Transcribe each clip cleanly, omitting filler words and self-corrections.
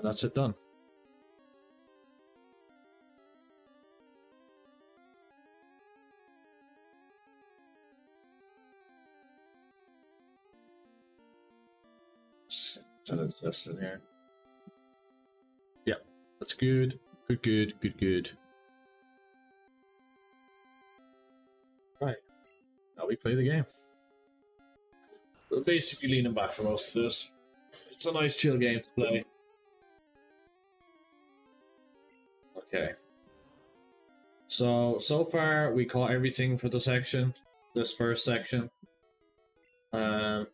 And that's it done. So that's just in here. Yeah, that's good. Good. Right. Now we play the game. We're basically leaning back for most of this. It's a nice chill game to play. Okay. So far we caught everything for the section. This first section. Sorry.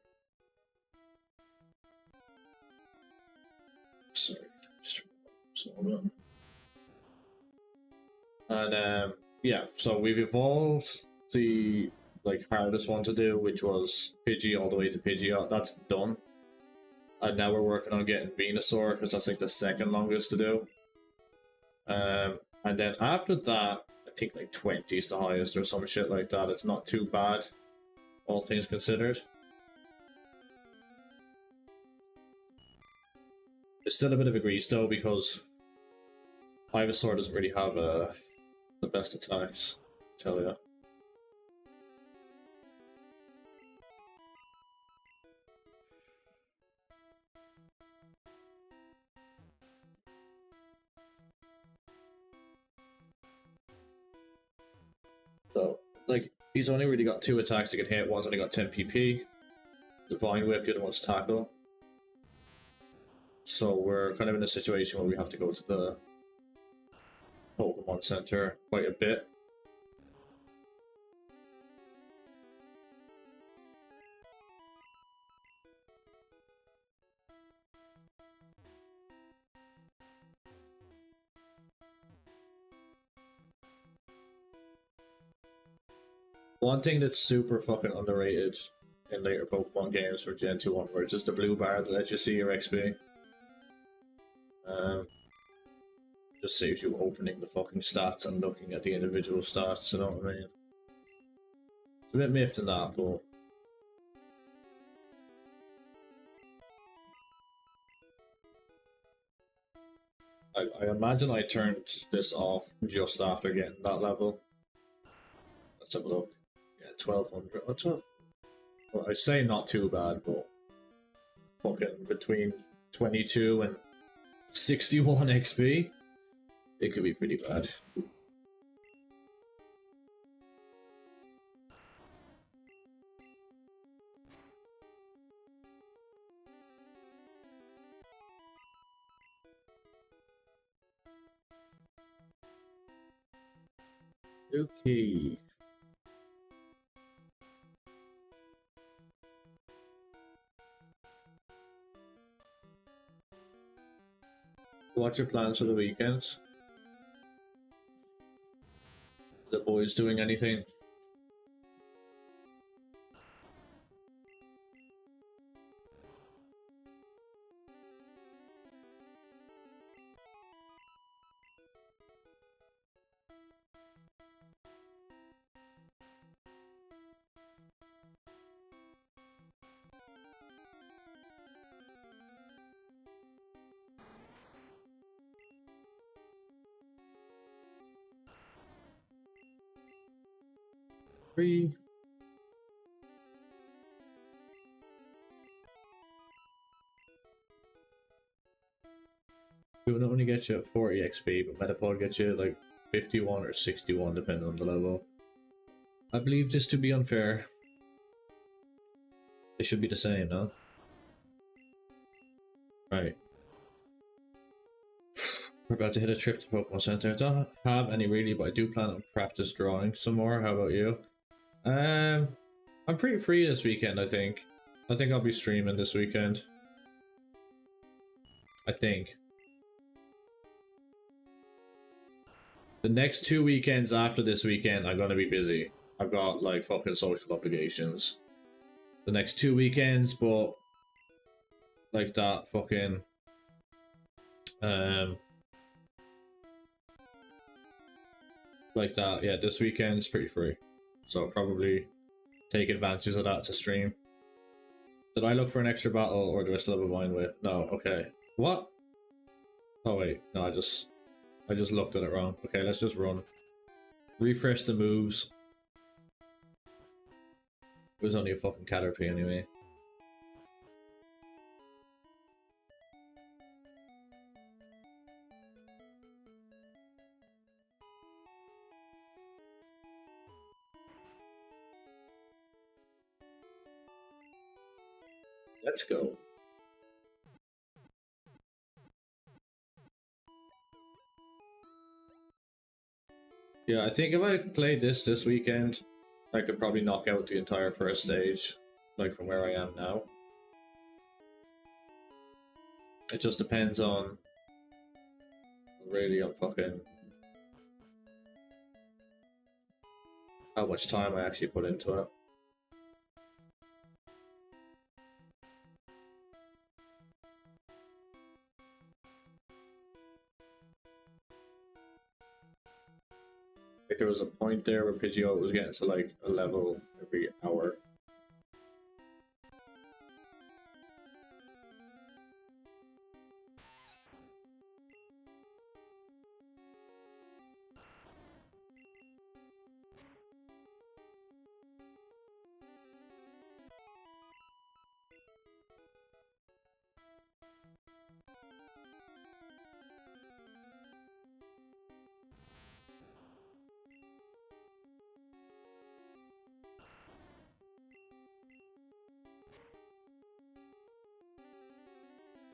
Just hold on. And yeah, so we've evolved the hardest one to do, which was Pidgey all the way to Pidgeot. That's done. And now we're working on getting Venusaur, because that's like the second longest to do. And then after that, I think like 20 is the highest or some shit like that. It's not too bad, all things considered. It's still a bit of a grease though, because Ivysaur doesn't really have the best attacks, I tell ya. So, like, he's only really got 2 attacks to get hit. One's only got 10 PP. The Vine Whip, the other one's Tackle. So we're kind of in a situation where we have to go to the Pokemon Center quite a bit. One thing that's super fucking underrated in later Pokemon games for Gen 2 onwards is the blue bar that lets you see your XP. Just saves you opening the fucking stats and looking at the individual stats, you know what I mean? It's a bit miffed in that, but... I imagine I turned this off just after getting that level. Let's have a look. Yeah, 1200. Oh, 12. Well, I say not too bad, but fucking between 22 and 61 XP, it could be pretty bad. Okay. What's your plans for the weekends? The boys doing anything? Free. It would only get you 40 XP, but Metapod gets you like 51 or 61 depending on the level. I believe this to be unfair. They should be the same, no? Right. We're about to hit a trip to Pokemon Center. I don't have any really, but I do plan on practice drawing some more. How about you? I'm pretty free this weekend, I think. I think I'll be streaming this weekend. I think. The next 2 weekends after this weekend, I'm gonna be busy. I've got like fucking social obligations. The next 2 weekends, but like that fucking like that, yeah, this weekend's pretty free. So I'll probably take advantage of that to stream. Did I look for an extra battle or do I still have a Vine Whip? No, okay. What? Oh wait, no, I just looked at it wrong. Okay, let's just run. Refresh the moves. It was only a fucking Caterpie anyway. Let's go. Yeah, I think if I played this weekend, I could probably knock out the entire first stage, like from where I am now. It just depends on really on fucking how much time I actually put into it. Like there was a point there where Pidgeot was getting to like a level every hour.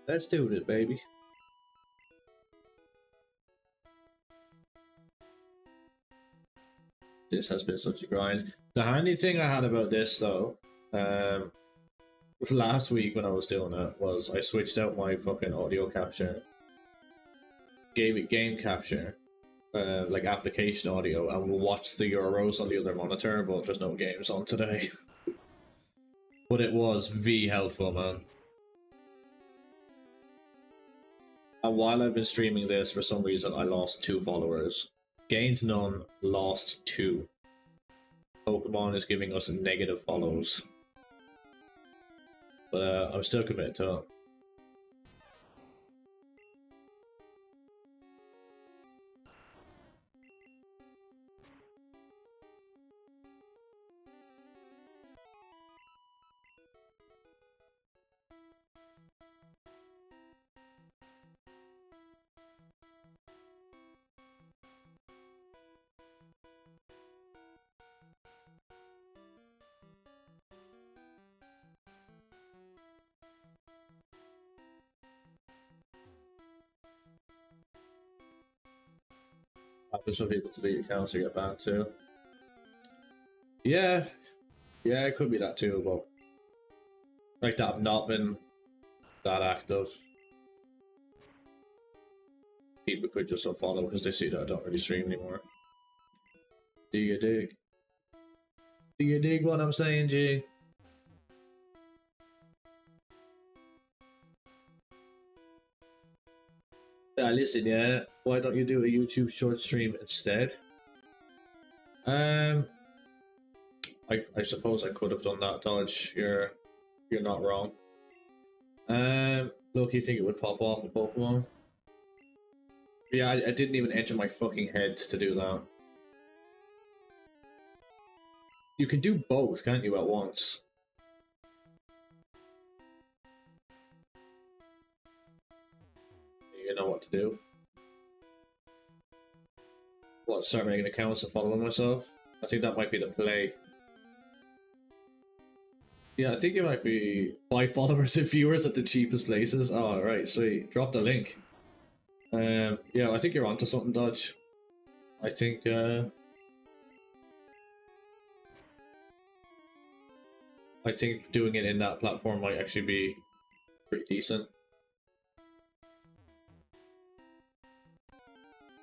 Let's do it, baby. This has been such a grind. The handy thing I had about this though, last week when I was doing it, was I switched out my fucking audio capture, gave it game capture, like application audio, and watched the Euros on the other monitor, but there's no games on today. But it was V helpful, man. And while I've been streaming this, for some reason I lost 2 followers. Gained none, lost 2. Pokemon is giving us negative follows. But I'm still committed to it. Happens for people to delete accounts or get banned too. Yeah, it could be that too, but like that I've not been that active. People could just unfollow because they see that I don't really stream anymore. Do you dig? Do you dig what I'm saying, G? Listen, yeah. Why don't you do a YouTube short stream instead? I suppose I could have done that, Dodge. You're not wrong. Look, you think it would pop off a Pokemon? Yeah, I didn't even enter my fucking head to do that. You can do both, can't you, at once? You know what to do. What, start making accounts and following myself? I think that might be the play. Yeah, I think you might be buy followers and viewers at the cheapest places. Oh, right, sweet. Drop the link. Yeah, I think you're onto something, Dodge. I think doing it in that platform might actually be pretty decent.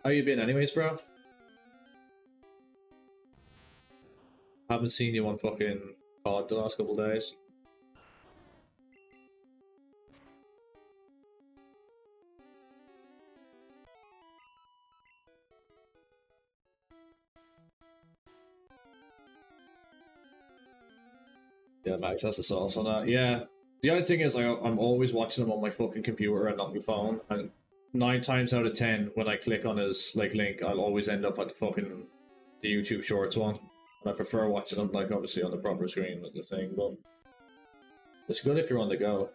How you been anyways, bro? Haven't seen you on fucking COD the last couple days. Yeah, Max has the sauce on that. Yeah. The other thing is, I'm always watching them on my fucking computer and not my phone, and 9 times out of 10 when I click on his like link, I'll always end up at the YouTube Shorts one. And I prefer watching them like obviously on the proper screen with the thing, but it's good if you're on the go.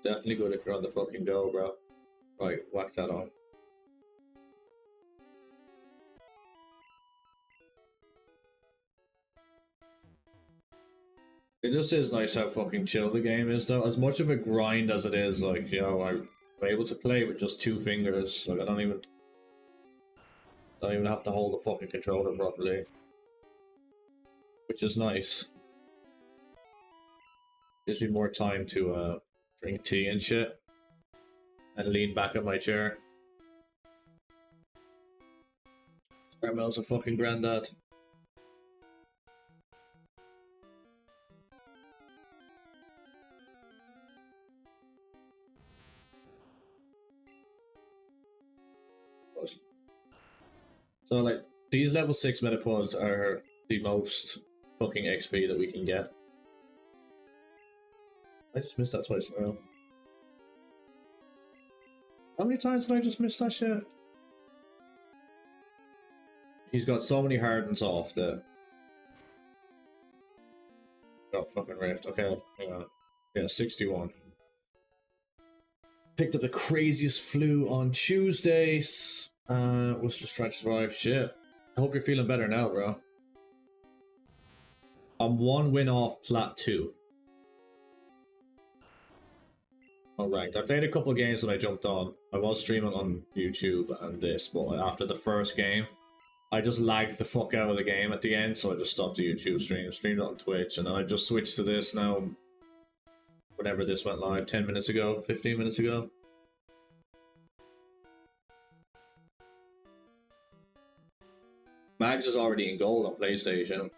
Definitely good if you're on the fucking go, bro. Right, whack that on. It just is nice how fucking chill the game is, though. As much of a grind as it is, like, you know, I'm able to play with just 2 fingers. Like, I don't even have to hold the fucking controller properly, which is nice. Gives me more time to drink tea and shit, and lean back in my chair. Caramel's a fucking granddad. So, like, these level 6 metapods are the most fucking XP that we can get. I just missed that twice in a row. How many times did I just miss that shit? He's got so many hardens off that got fucking ripped. Okay, hang on. Yeah, 61. Picked up the craziest flu on Tuesdays. Was just trying to survive. Shit. I hope you're feeling better now, bro. I'm 1 win off Plat 2. Alright, I played a couple games when I jumped on. I was streaming on YouTube and this, but after the first game, I just lagged the fuck out of the game at the end, so I just stopped the YouTube stream, streamed it on Twitch, and then I just switched to this now. Whenever this went live, 10 minutes ago, 15 minutes ago. Mags is already in gold on PlayStation.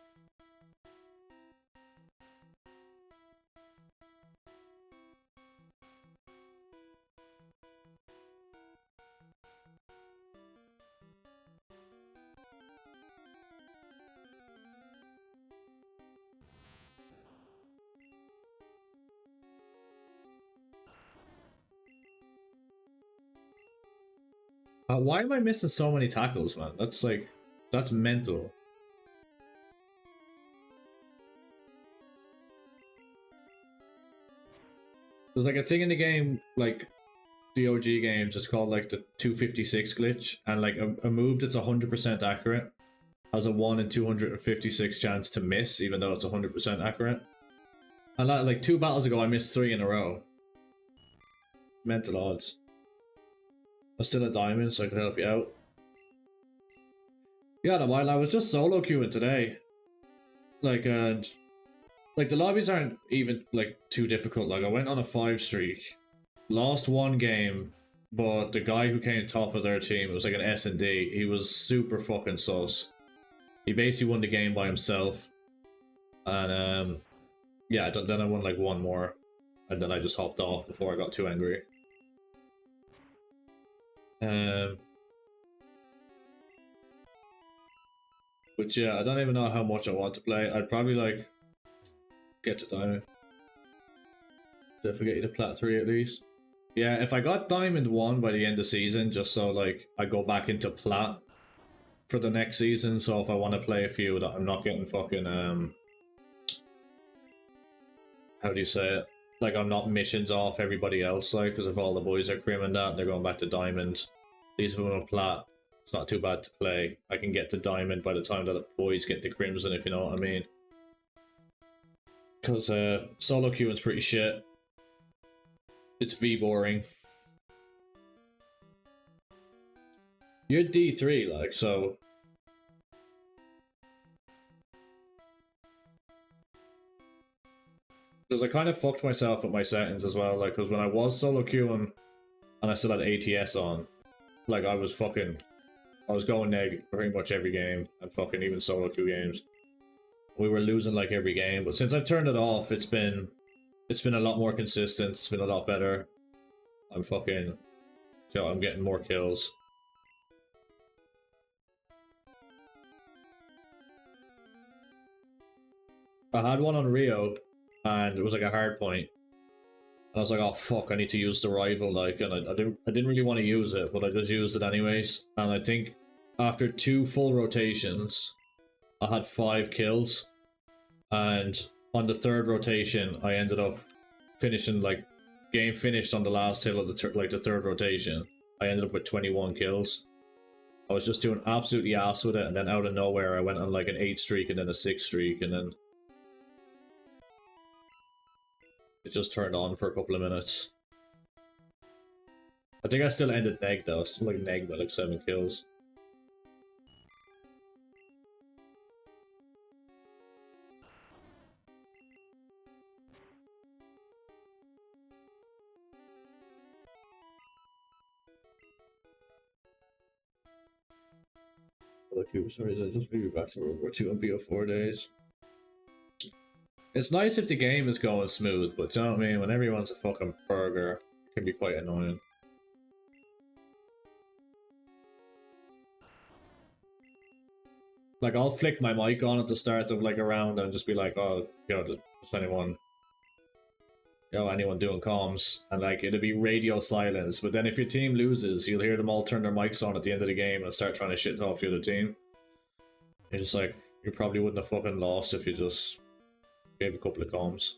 Why am I missing so many tackles, man? That's mental. There's like a thing in the game, like the OG games, it's called like the 256 glitch, and like a move that's 100% accurate has a 1 in 256 chance to miss, even though it's 100% accurate. And like 2 battles ago, I missed 3 in a row. Mental odds. I'm still a diamond, so I can help you out. Yeah, while I was just solo queuing today. Like, like the lobbies aren't even like too difficult. Like I went on a 5 streak, lost 1 game, but the guy who came top of their team, it was like an S&D. He was super fucking sus. He basically won the game by himself, and yeah, then I won like 1 more, and then I just hopped off before I got too angry. But yeah, I don't even know how much I want to play. I'd probably like get to diamond. Did I forget you to plat 3 at least? Yeah, if I got diamond 1 by the end of season, just so like I go back into plat for the next season, so if I want to play a few that I'm not getting fucking how do you say it? Like I'm not missions off everybody else, like, because if all the boys are crimming that, they're going back to diamond. These of them are plat. It's not too bad to play. I can get to diamond by the time that the boys get to crimson, if you know what I mean. Because solo queuing's pretty shit. It's V boring. You're D3, like, so... Because I kind of fucked myself with my settings as well, like, because when I was solo queuing and I still had ATS on, like, I was going neg pretty much every game, and fucking even solo queue games. We were losing like every game, but since I've turned it off, it's been a lot more consistent, it's been a lot better. I'm getting more kills. I had one on Rio, and it was like a hard point. And I was like, oh fuck, I need to use the rival, like, and I didn't really want to use it, but I just used it anyways. And I think after 2 full rotations, I had 5 kills, and on the 3rd rotation, I ended up finishing, like, game finished on the last hill of the 3rd rotation. I ended up with 21 kills. I was just doing absolutely ass with it, and then out of nowhere, I went on like an 8 streak and then a 6 streak, and then it just turned on for a couple of minutes. I think I still ended neg though. I still like neg by like 7 kills. Sorry, just maybe back to World War II and BO4 days. It's nice if the game is going smooth, but do you know what I mean? When everyone's a fucking burger, it can be quite annoying. Like, I'll flick my mic on at the start of like a round and just be like, oh, yo, does anyone doing comms? And like, it'll be radio silence, but then if your team loses, you'll hear them all turn their mics on at the end of the game and start trying to shit talk the other team. You're just like, you probably wouldn't have fucking lost if you just gave a couple of comms.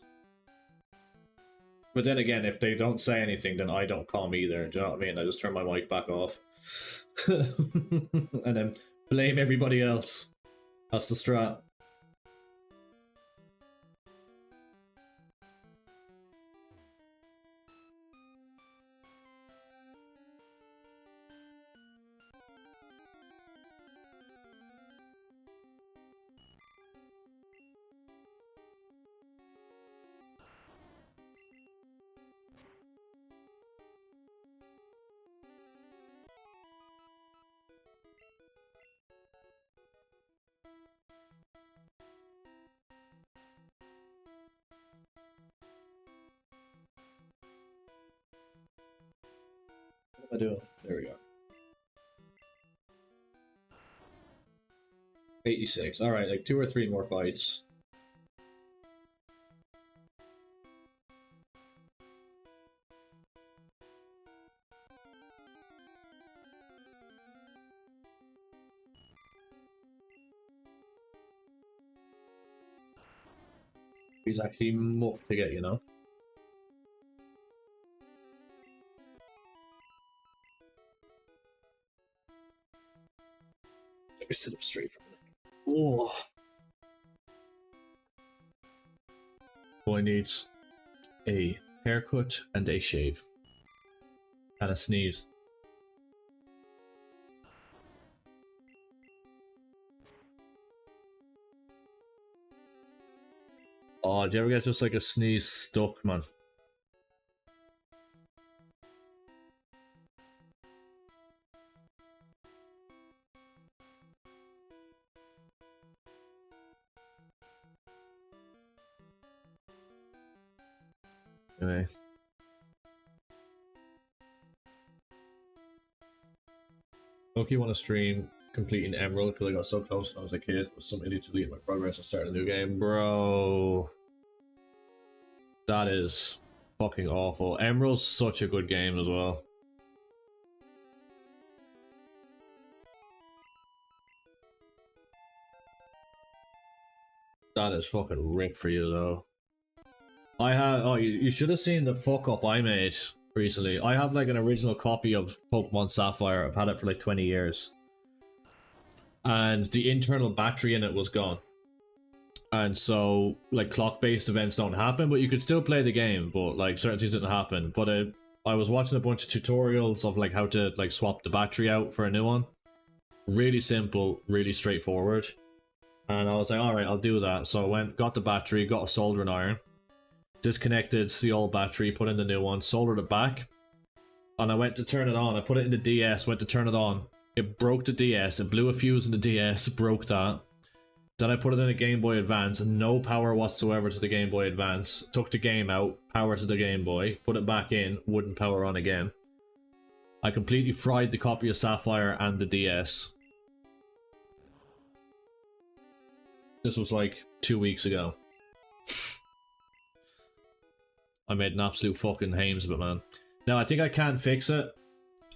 But then again, if they don't say anything, then I don't comm either. Do you know what I mean? I just turn my mic back off. And then blame everybody else. That's the strat. What am I doing? There we go. 86. Alright, like 2 or 3 more fights. He's actually muck to get, you know? Let me sit up straight for a minute. Oh. Boy needs a haircut and a shave. And a sneeze. Oh, do you ever get just like a sneeze stuck, man? Anyway. Loki want to stream completing Emerald because I got so close when I was a kid, but some idiot deleted my progress and started a new game. Bro. That is fucking awful. Emerald's such a good game as well. That is fucking ripped for you though. I have, oh, you should have seen the fuck up I made recently. I have like an original copy of Pokemon Sapphire. I've had it for like 20 years. And the internal battery in it was gone. And so, like, clock-based events don't happen, but you could still play the game, but like, certain things didn't happen. But I was watching a bunch of tutorials of like how to like swap the battery out for a new one. Really simple, really straightforward. And I was like, alright, I'll do that. So I went, got the battery, got a soldering iron, disconnected the old battery, put in the new one, soldered it back, and I went to turn it on. I put it in the DS, went to turn it on. It broke the DS, it blew a fuse in the DS, broke that. Then I put it in a Game Boy Advance, no power whatsoever to the Game Boy Advance. Took the game out, power to the Game Boy, put it back in, wouldn't power on again. I completely fried the copy of Sapphire and the DS. This was like 2 weeks ago. I made an absolute fucking hames of it, man. Now I think I can fix it.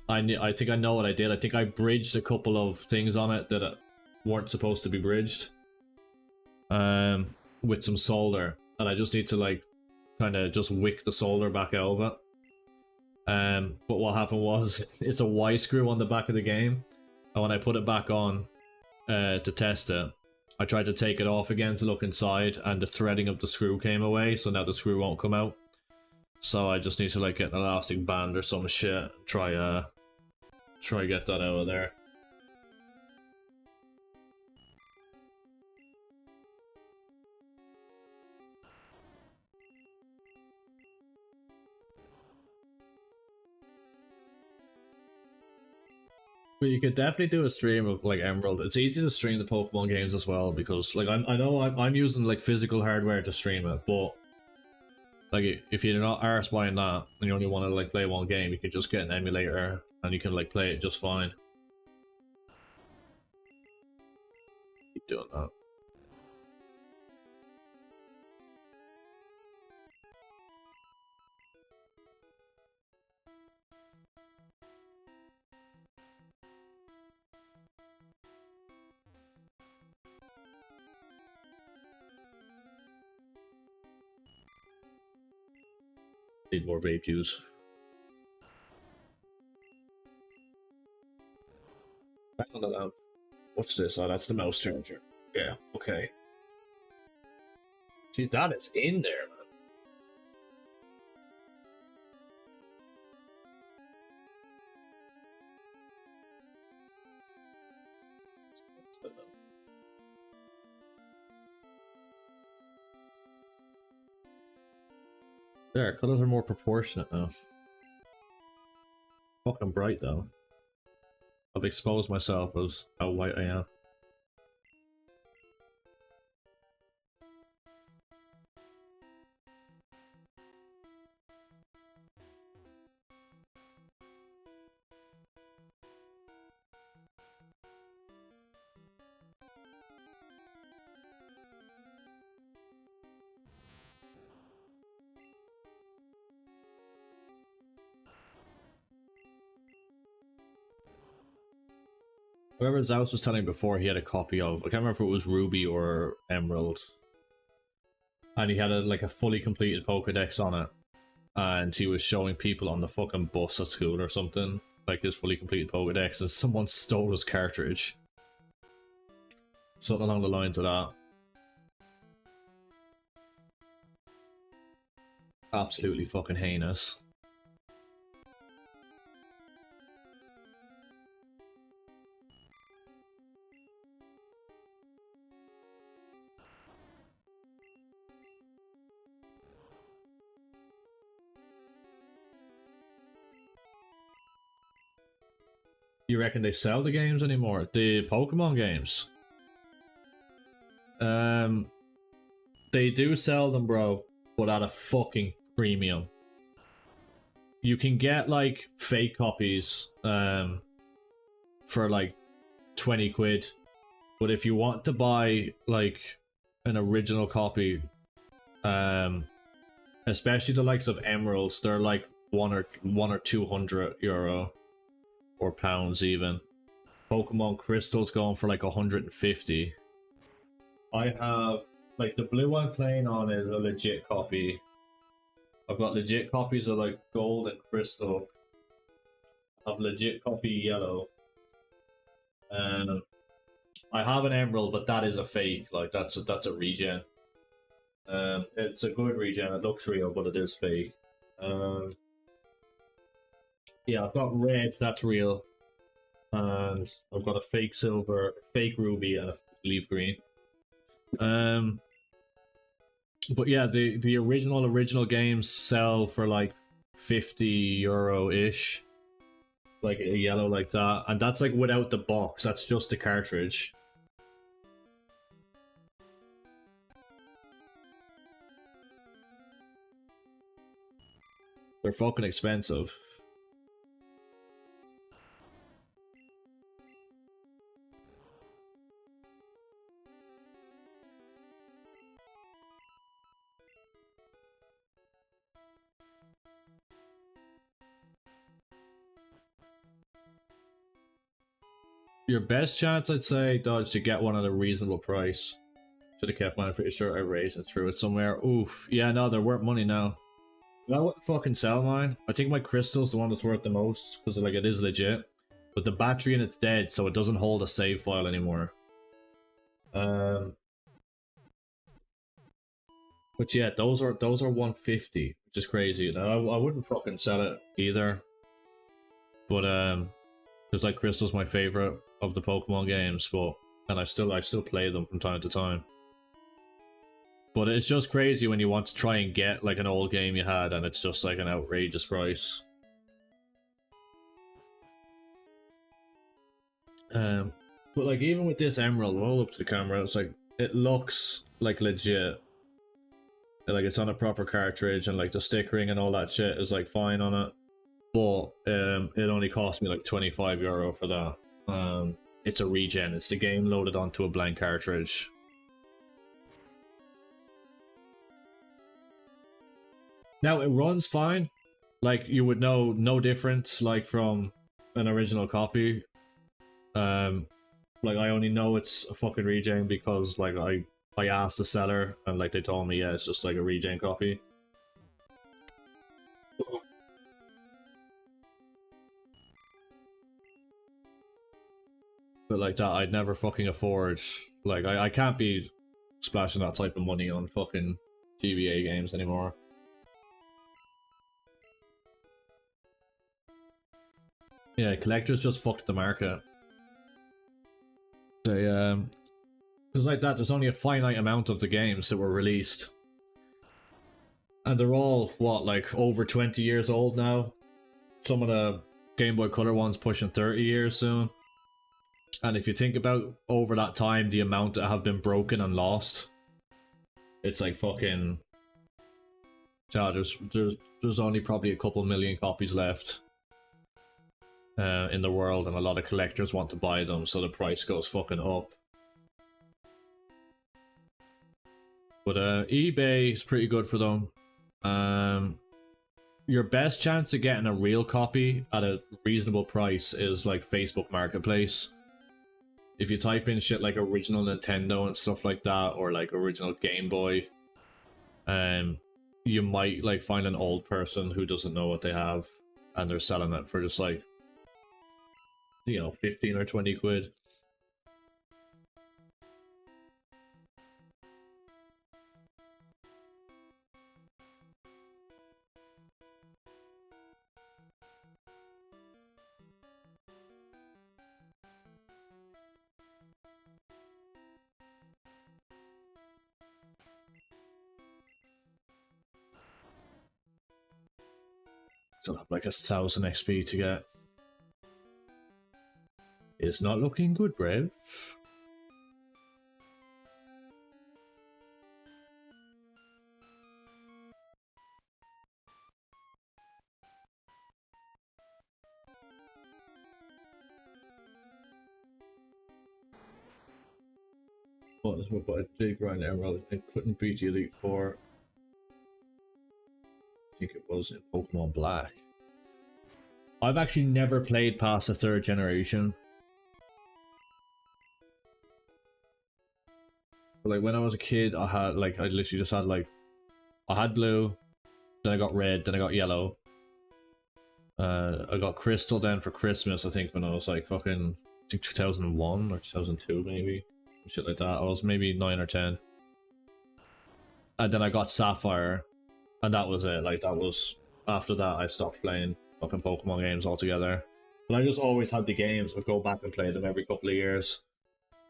I think I know what I did. I think I bridged a couple of things on it that weren't supposed to be bridged. With some solder, and I just need to like kind of just wick the solder back out of it. But what happened was it's a Y screw on the back of the game, and when I put it back on to test it, I tried to take it off again to look inside, and the threading of the screw came away, so now the screw won't come out. So I just need to like get an elastic band or some shit and try get that out of there. But you could definitely do a stream of like Emerald. It's easy to stream the Pokemon games as well because like I know I'm using like physical hardware to stream it, but like if you're not arse buying that and you only want to like play one game, you can just get an emulator and you can like play it just fine. Keep doing that. Need more vape juice. Back on the lamp. What's this? Oh, that's the mouse charger. Yeah, okay. Gee, that is in there, man. There, colors are more proportionate now. Fucking bright though. I've exposed myself as how white I am. Whoever Zaus was telling me before, he had a copy of, I can't remember if it was Ruby or Emerald. And he had like a fully completed Pokedex on it. And he was showing people on the fucking bus at school or something, like his fully completed Pokedex, and someone stole his cartridge. Something along the lines of that. Absolutely fucking heinous. You reckon they sell the games anymore? The Pokemon games? They do sell them, bro, but at a fucking premium. You can get like fake copies for like 20 quid, but if you want to buy like an original copy, especially the likes of Emeralds, they're like one or 200 euro or pounds even. Pokemon Crystal's going for like 150. I have like the blue I'm playing on is a legit copy. I've got legit copies of like gold and crystal. I have legit copy yellow. And I have an emerald, but that is a fake. Like that's a regen. It's a good regen. It looks real, but it is fake. Yeah, I've got red. That's real. And I've got a fake silver, fake ruby, and a leaf green. But yeah, the original games sell for like 50 euro ish, like a yellow like that, and that's like without the box. That's just the cartridge. They're fucking expensive. Your best chance, I'd say, Dodge, to get one at a reasonable price. Should have kept mine. I'm pretty sure I raised it through it somewhere. Oof. Yeah, no, they're worth money now. I wouldn't fucking sell mine. I think my crystal's the one that's worth the most because like it is legit, but the battery in it's dead, so it doesn't hold a save file anymore. But yeah, those are 150, which is crazy. Now I wouldn't fucking sell it either. But because like Crystal's my favorite of the Pokemon games, and I still play them from time to time. But it's just crazy when you want to try and get like an old game you had and it's just like an outrageous price. But like even with this Emerald, roll up to the camera, it's like it looks like legit. Like it's on a proper cartridge and like the stickering and all that shit is like fine on it. But it only cost me like €25 for that. It's a regen, it's the game loaded onto a blank cartridge. Now it runs fine, like you would know no different like from an original copy. Like I only know it's a fucking regen because like I asked the seller and like they told me yeah it's just like a regen copy. But like that I'd never fucking afford. Like I can't be splashing that type of money on fucking GBA games anymore. Yeah, collectors just fucked the market. They because like that, there's only a finite amount of the games that were released. And they're all, what, like over 20 years old now? Some of the Game Boy Color ones pushing 30 years soon. And if you think about over that time, the amount that have been broken and lost, it's like fucking... Yeah, there's only probably a couple million copies left. In the world, and a lot of collectors want to buy them, so the price goes fucking up. But eBay is pretty good for them. Your best chance of getting a real copy at a reasonable price is like Facebook Marketplace. If you type in shit like original Nintendo and stuff like that, or like original Game Boy, you might like find an old person who doesn't know what they have, and they're selling it for just like, you know, 15 or 20 quid. Still have like 1000 XP to get. It's not looking good, Brave. What is what a big round emerald? It couldn't beat the Elite Four. I think it was in Pokemon Black. I've actually never played past the 3rd generation. But like when I was a kid, I literally just had like, I had blue, then I got red, then I got yellow. I got crystal then for Christmas, I think when I was like fucking, I think 2001 or 2002 maybe. Shit like that. I was maybe 9 or 10. And then I got Sapphire, and that was it. Like that was, after that I stopped playing fucking Pokemon games altogether. But I just always had the games, I'd go back and play them every couple of years.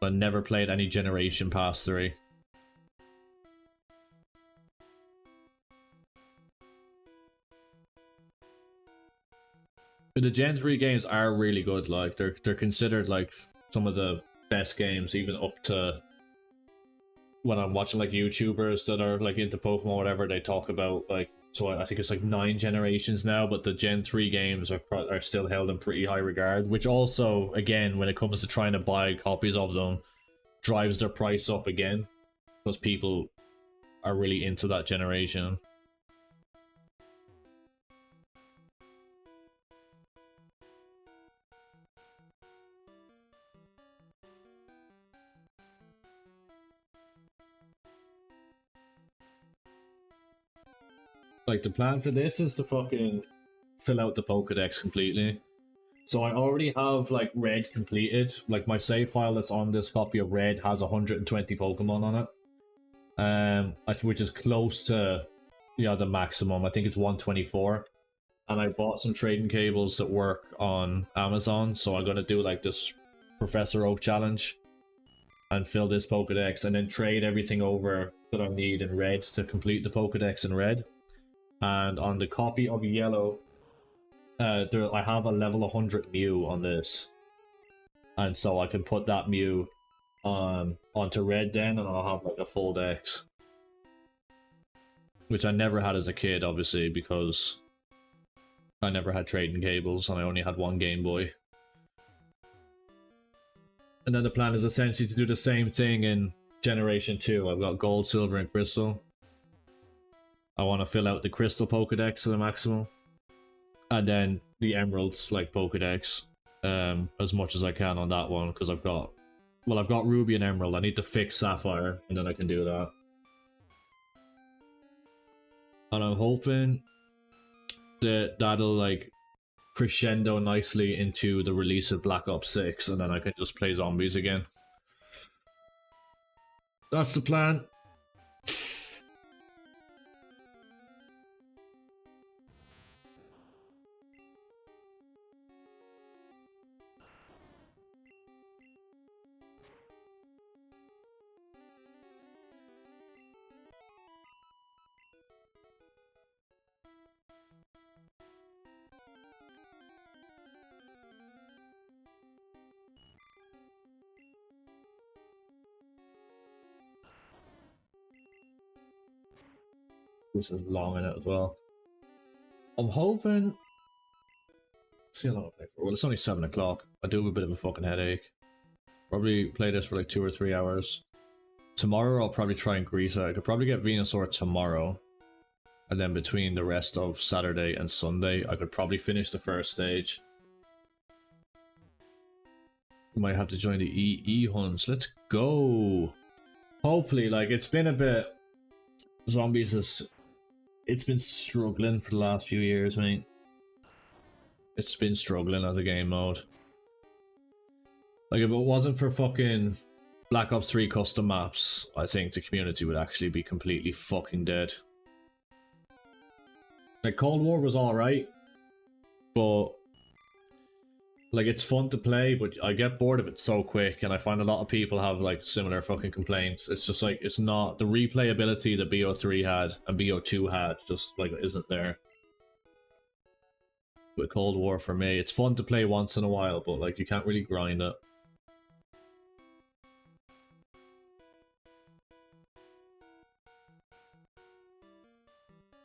I never played any generation past 3. But the Gen 3 games are really good, like they're considered like some of the best games, even up to when I'm watching like YouTubers that are like into Pokemon or whatever, they talk about like, so I think it's like 9 generations now, but the Gen 3 games are still held in pretty high regard, which also, again, when it comes to trying to buy copies of them, drives their price up again, because people are really into that generation. like the plan for this is to fucking fill out the Pokedex completely. So I already have like Red completed. Like my save file that's on this copy of Red has 120 Pokemon on it. Which is close to the maximum. I think it's 124. And I bought some trading cables that work on Amazon, so I'm gonna do like this Professor Oak challenge and fill this Pokedex and then trade everything over that I need in Red to complete the Pokedex in Red. And on the copy of Yellow, I have a level 100 Mew on this, and so I can put that Mew onto Red then, and I'll have like a full dex, which I never had as a kid, obviously, because I never had trading cables and I only had one Game Boy. And then the plan is essentially to do the same thing in Generation 2. I've got Gold, Silver, and Crystal. I want to fill out the Crystal Pokedex to the maximum. And then the Emeralds, like, Pokedex, as much as I can on that one, because I've got Ruby and Emerald. I need to fix Sapphire, and then I can do that. And I'm hoping that that'll, like, crescendo nicely into the release of Black Ops 6, and then I can just play zombies again. That's the plan. This is long in it as well. I'm hoping... See how long I play for. Well, it's only 7 o'clock. I do have a bit of a fucking headache. Probably play this for like 2 or 3 hours. Tomorrow I'll probably try and grease it. I could probably get Venusaur tomorrow. And then between the rest of Saturday and Sunday, I could probably finish the first stage. Might have to join the EE hunts. Let's go! Hopefully, like, it's been a bit... Zombies is... It's been struggling for the last few years, mate. It's been struggling as a game mode. Like, if it wasn't for fucking Black Ops 3 custom maps, I think the community would actually be completely fucking dead. Like, Cold War was alright, but... Like, it's fun to play, but I get bored of it so quick, and I find a lot of people have, like, similar fucking complaints. It's just, like, it's not... The replayability that BO3 had and BO2 had just, like, isn't there. With Cold War, for me, it's fun to play once in a while, but, like, you can't really grind it.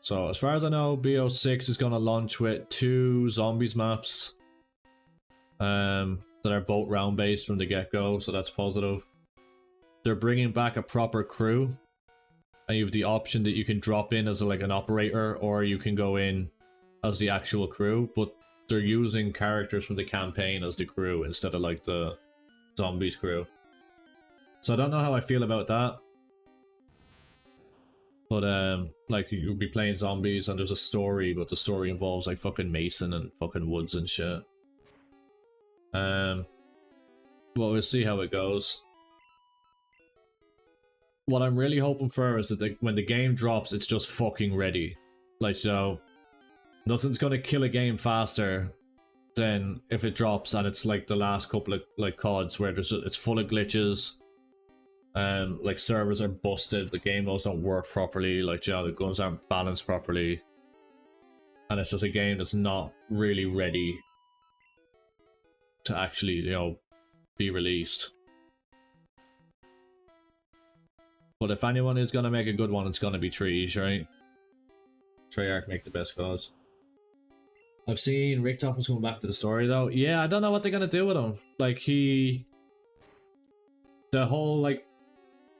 So, as far as I know, BO6 is gonna launch with 2 Zombies maps. That are both round based from the get-go, so that's positive. They're bringing back a proper crew, and you have the option that you can drop in as like an operator, or you can go in as the actual crew, but they're using characters from the campaign as the crew instead of like the zombies crew. So I don't know how I feel about that. But like, you'll be playing zombies and there's a story, but the story involves like fucking Mason and fucking woods and shit. Well, we'll see how it goes. What I'm really hoping for is that when the game drops, it's just fucking ready. Like, so, nothing's gonna kill a game faster than if it drops and it's like the last couple of like CODs where it's full of glitches. Like servers are busted, the game modes don't work properly, like, the guns aren't balanced properly. And it's just a game that's not really ready to actually, be released. But if anyone is gonna make a good one, it's gonna be Trees, right? Treyarch make the best gods. I've seen Richtofer's coming back to the story though. Yeah, I don't know what they're gonna do with him. Like, the whole like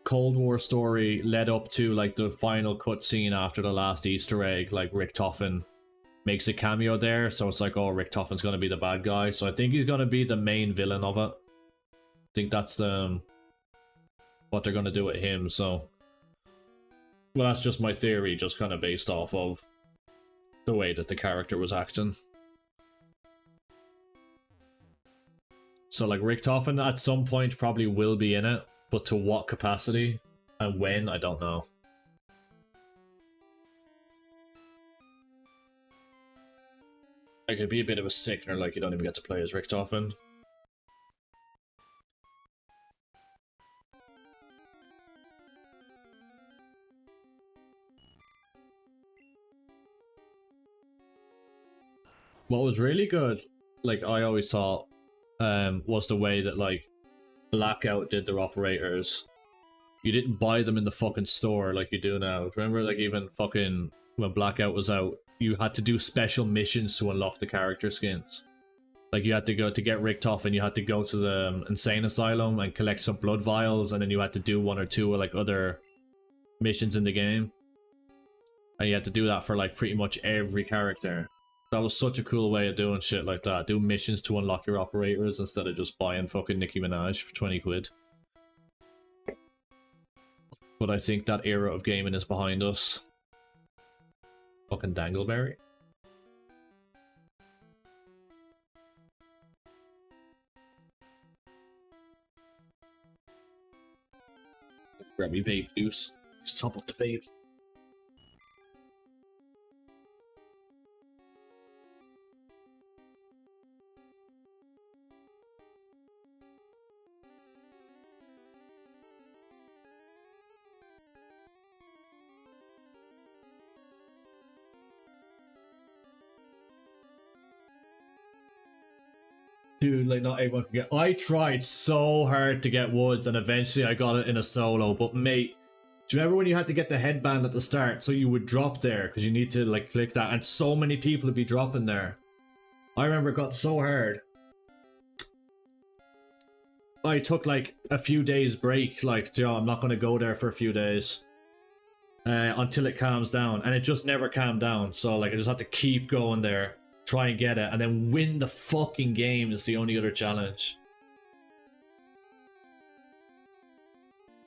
Cold War story led up to like the final cutscene after the last Easter egg. Like, Richtofen makes a cameo there, so it's like, oh, Richtofen's gonna be the bad guy. So I think he's gonna be the main villain of it. I think that's what they're gonna do with him. So, well, that's just my theory, just kind of based off of the way that the character was acting. So like Richtofen at some point probably will be in it, but to what capacity and when, I don't know. Like it'd be a bit of a sickener, like you don't even get to play as Richtofen. What was really good, like I always thought, was the way that like Blackout did their operators. You didn't buy them in the fucking store like you do now. Remember, like even fucking when Blackout was out, you had to do special missions to unlock the character skins. Like you had to go to get Richtofen, you had to go to the insane asylum and collect some blood vials, and then you had to do one or two like other missions in the game. And you had to do that for like pretty much every character. That was such a cool way of doing shit like that. Do missions to unlock your operators instead of just buying fucking Nicki Minaj for 20 quid. But I think that era of gaming is behind us. Fucking Dangleberry. Grab me vape juice. Just top up the vape. Dude, like not everyone can get. I tried so hard to get Woods, and eventually I got it in a solo. But mate, do you remember when you had to get the headband at the start, so you would drop there because you need to like click that, and so many people would be dropping there. I remember it got so hard. I took like a few days break, like, I'm not gonna go there for a few days until it calms down, and it just never calmed down. So like I just had to keep going there. Try and get it, and then win the fucking game is the only other challenge.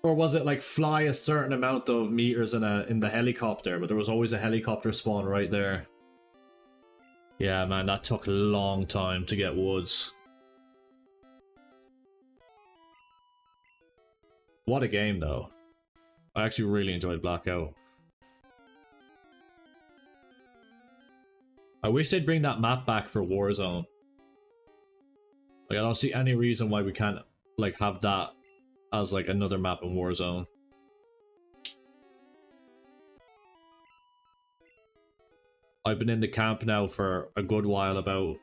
Or was it like fly a certain amount of meters in the helicopter, but there was always a helicopter spawn right there. Yeah, man, that took a long time to get Woods. What a game, though. I actually really enjoyed Blackout. I wish they'd bring that map back for Warzone. Like, I don't see any reason why we can't, like, have that as, like, another map in Warzone. I've been in the camp now for a good while about,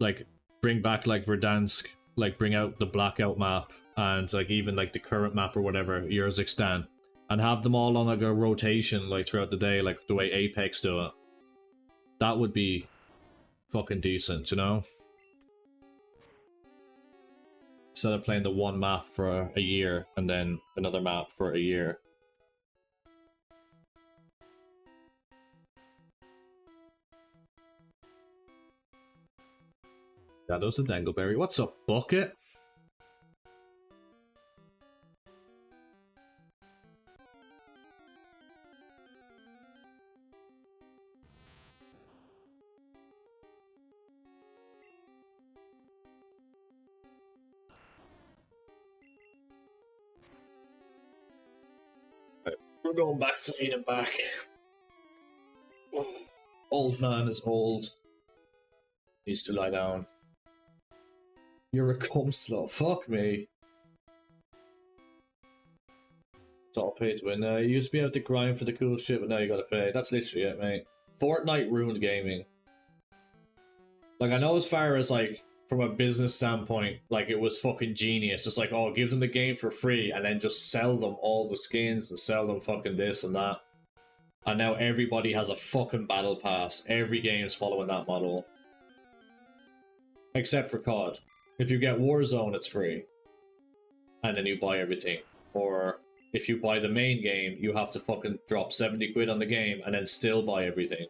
like, bring back, like, Verdansk, like, bring out the Blackout map, and, like, even, like, the current map or whatever, Urzikstan. And have them all on like a rotation like throughout the day, like the way Apex do it. That would be fucking decent, you know? Instead of playing the one map for a year and then another map for a year. Yeah, those the Dangleberry. What's up, Bucket? We're going back to leaning back. Old man is old. Needs to lie down. You're a cum slut. Fuck me. It's all pay to win. You used to be able to grind for the cool shit, but now you gotta pay. That's literally it, mate. Fortnite ruined gaming. Like, I know as far as, like, from a business standpoint, like, it was fucking genius. It's like, oh, give them the game for free and then just sell them all the skins and sell them fucking this and that. And now everybody has a fucking battle pass. Every game is following that model. Except for COD. If you get Warzone, it's free. And then you buy everything. Or if you buy the main game, you have to fucking drop 70 quid on the game and then still buy everything.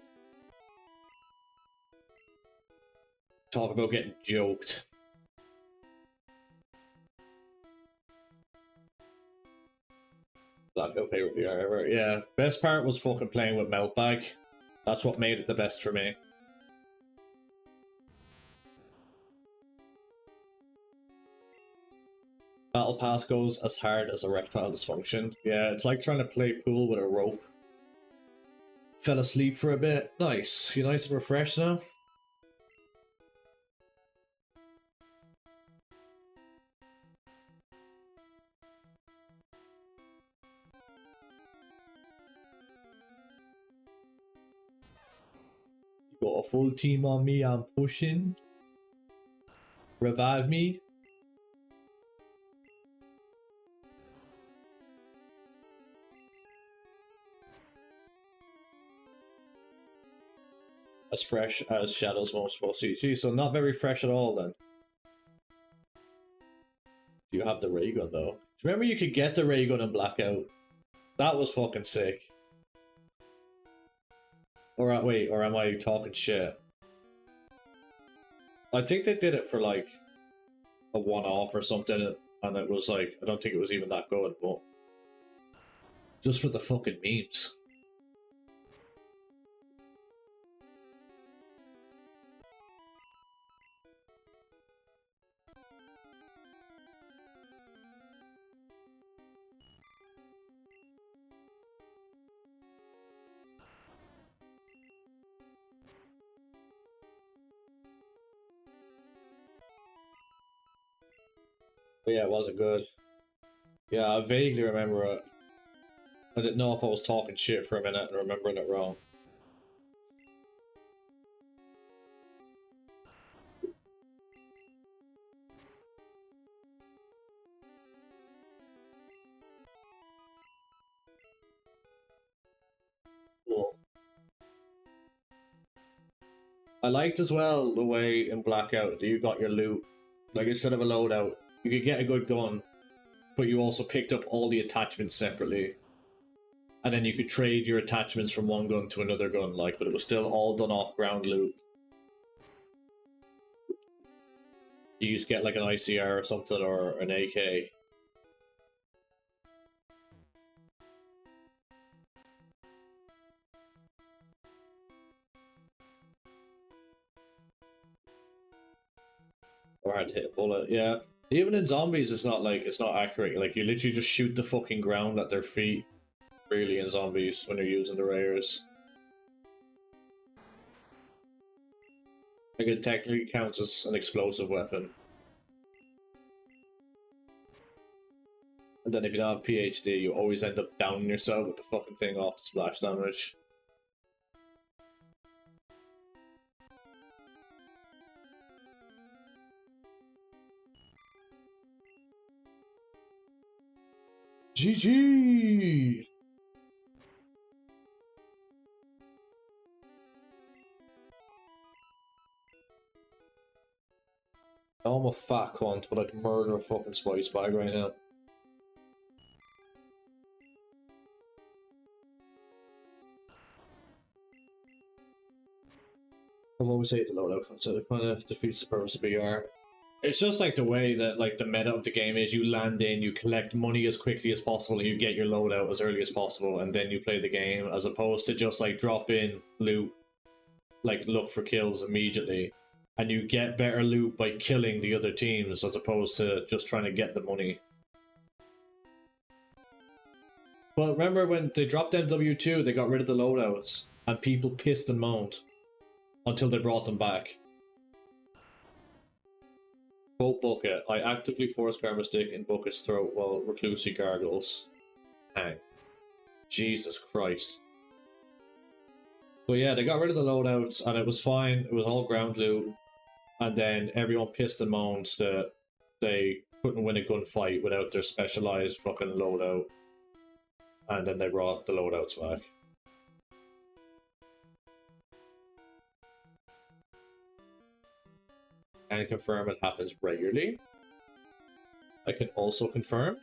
Talk about getting joked. Blackout favorite VR ever. Yeah, best part was fucking playing with Meltbag. That's what made it the best for me. Battle Pass goes as hard as erectile dysfunction. Yeah, it's like trying to play pool with a rope. Fell asleep for a bit. Nice. You nice and refreshed now? You got a full team on me, I'm pushing. Revive me. As fresh as Shadow's most bossy. Gee, so not very fresh at all then. You have the ray gun though. Do you remember you could get the ray gun in Blackout? That was fucking sick. Or wait, or am I talking shit? I think they did it for like a one-off or something, and it was like, I don't think it was even that good, but just for the fucking memes. But yeah, it wasn't good. Yeah, I vaguely remember it. I didn't know if I was talking shit for a minute and remembering it wrong. Cool. I liked as well the way in Blackout that you got your loot. Like, instead of a loadout, you could get a good gun, but you also picked up all the attachments separately. And then you could trade your attachments from one gun to another gun, like, but it was still all done off ground loot. You just get like an ICR or something, or an AK. Or hard to hit a bullet, yeah. Even in zombies, it's not accurate. Like, you literally just shoot the fucking ground at their feet, really, in zombies when you're using the rares. Like, it technically counts as an explosive weapon. And then if you don't have PhD, you always end up downing yourself with the fucking thing off the splash damage. GG! I'm a fat cunt, but I'd murder a fucking spice bag right now. I've always hated the loadout concept. It kind of defeats the purpose of BR. It's just like the way that like the meta of the game is: you land in, you collect money as quickly as possible, and you get your loadout as early as possible, and then you play the game, as opposed to just like drop in loot, like look for kills immediately, and you get better loot by killing the other teams as opposed to just trying to get the money. But remember when they dropped MW2, they got rid of the loadouts, and people pissed and moaned until they brought them back. Quote Bucket: I actively force Karma Stick in Bucket's throat while Reclusi gargles. Hang. Jesus Christ. But yeah, they got rid of the loadouts and it was fine. It was all ground loot. And then everyone pissed and moaned that they couldn't win a gunfight without their specialized fucking loadout. And then they brought the loadouts back. Can I confirm it happens regularly? I can also confirm.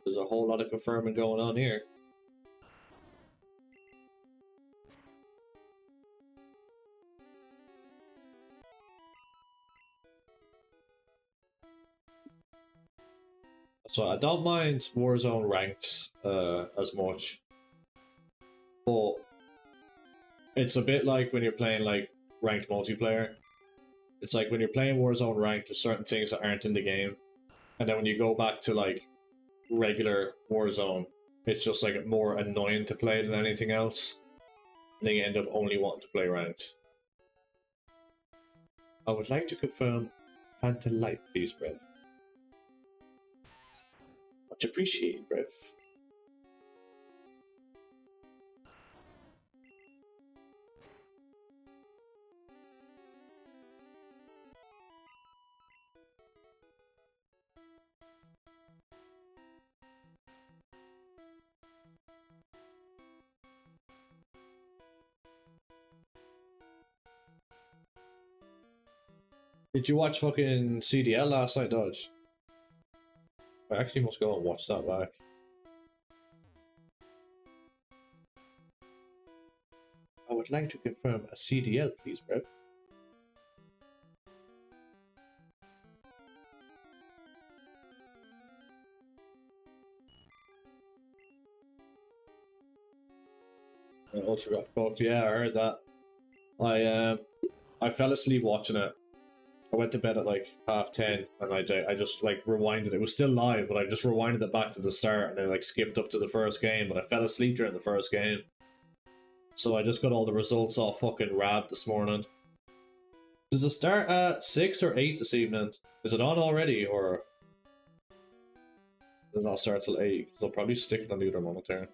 There's a whole lot of confirming going on here. So I don't mind Warzone ranked as much. but it's a bit like when you're playing like ranked multiplayer. It's like when you're playing Warzone ranked, there's certain things that aren't in the game, and then when you go back to like regular Warzone, it's just like more annoying to play than anything else. And then you end up only wanting to play ranked. I would like to confirm Fanta Light, please, Brev. Much appreciated, Brev. Did you watch fucking CDL last night, Dodge? I actually must go and watch that back. I would like to confirm a CDL, please, Brev. Ultra got cooked. Yeah, I heard that. I fell asleep watching it. I went to bed at like 10:30, and I just like rewinded. It was still live, but I just rewinded it back to the start, and I like skipped up to the first game. But I fell asleep during the first game, so I just got all the results all fucking rad this morning. Does it start at 6 or 8 this evening? Is it on already, or does it not start till 8? They'll probably stick it on the other monitor.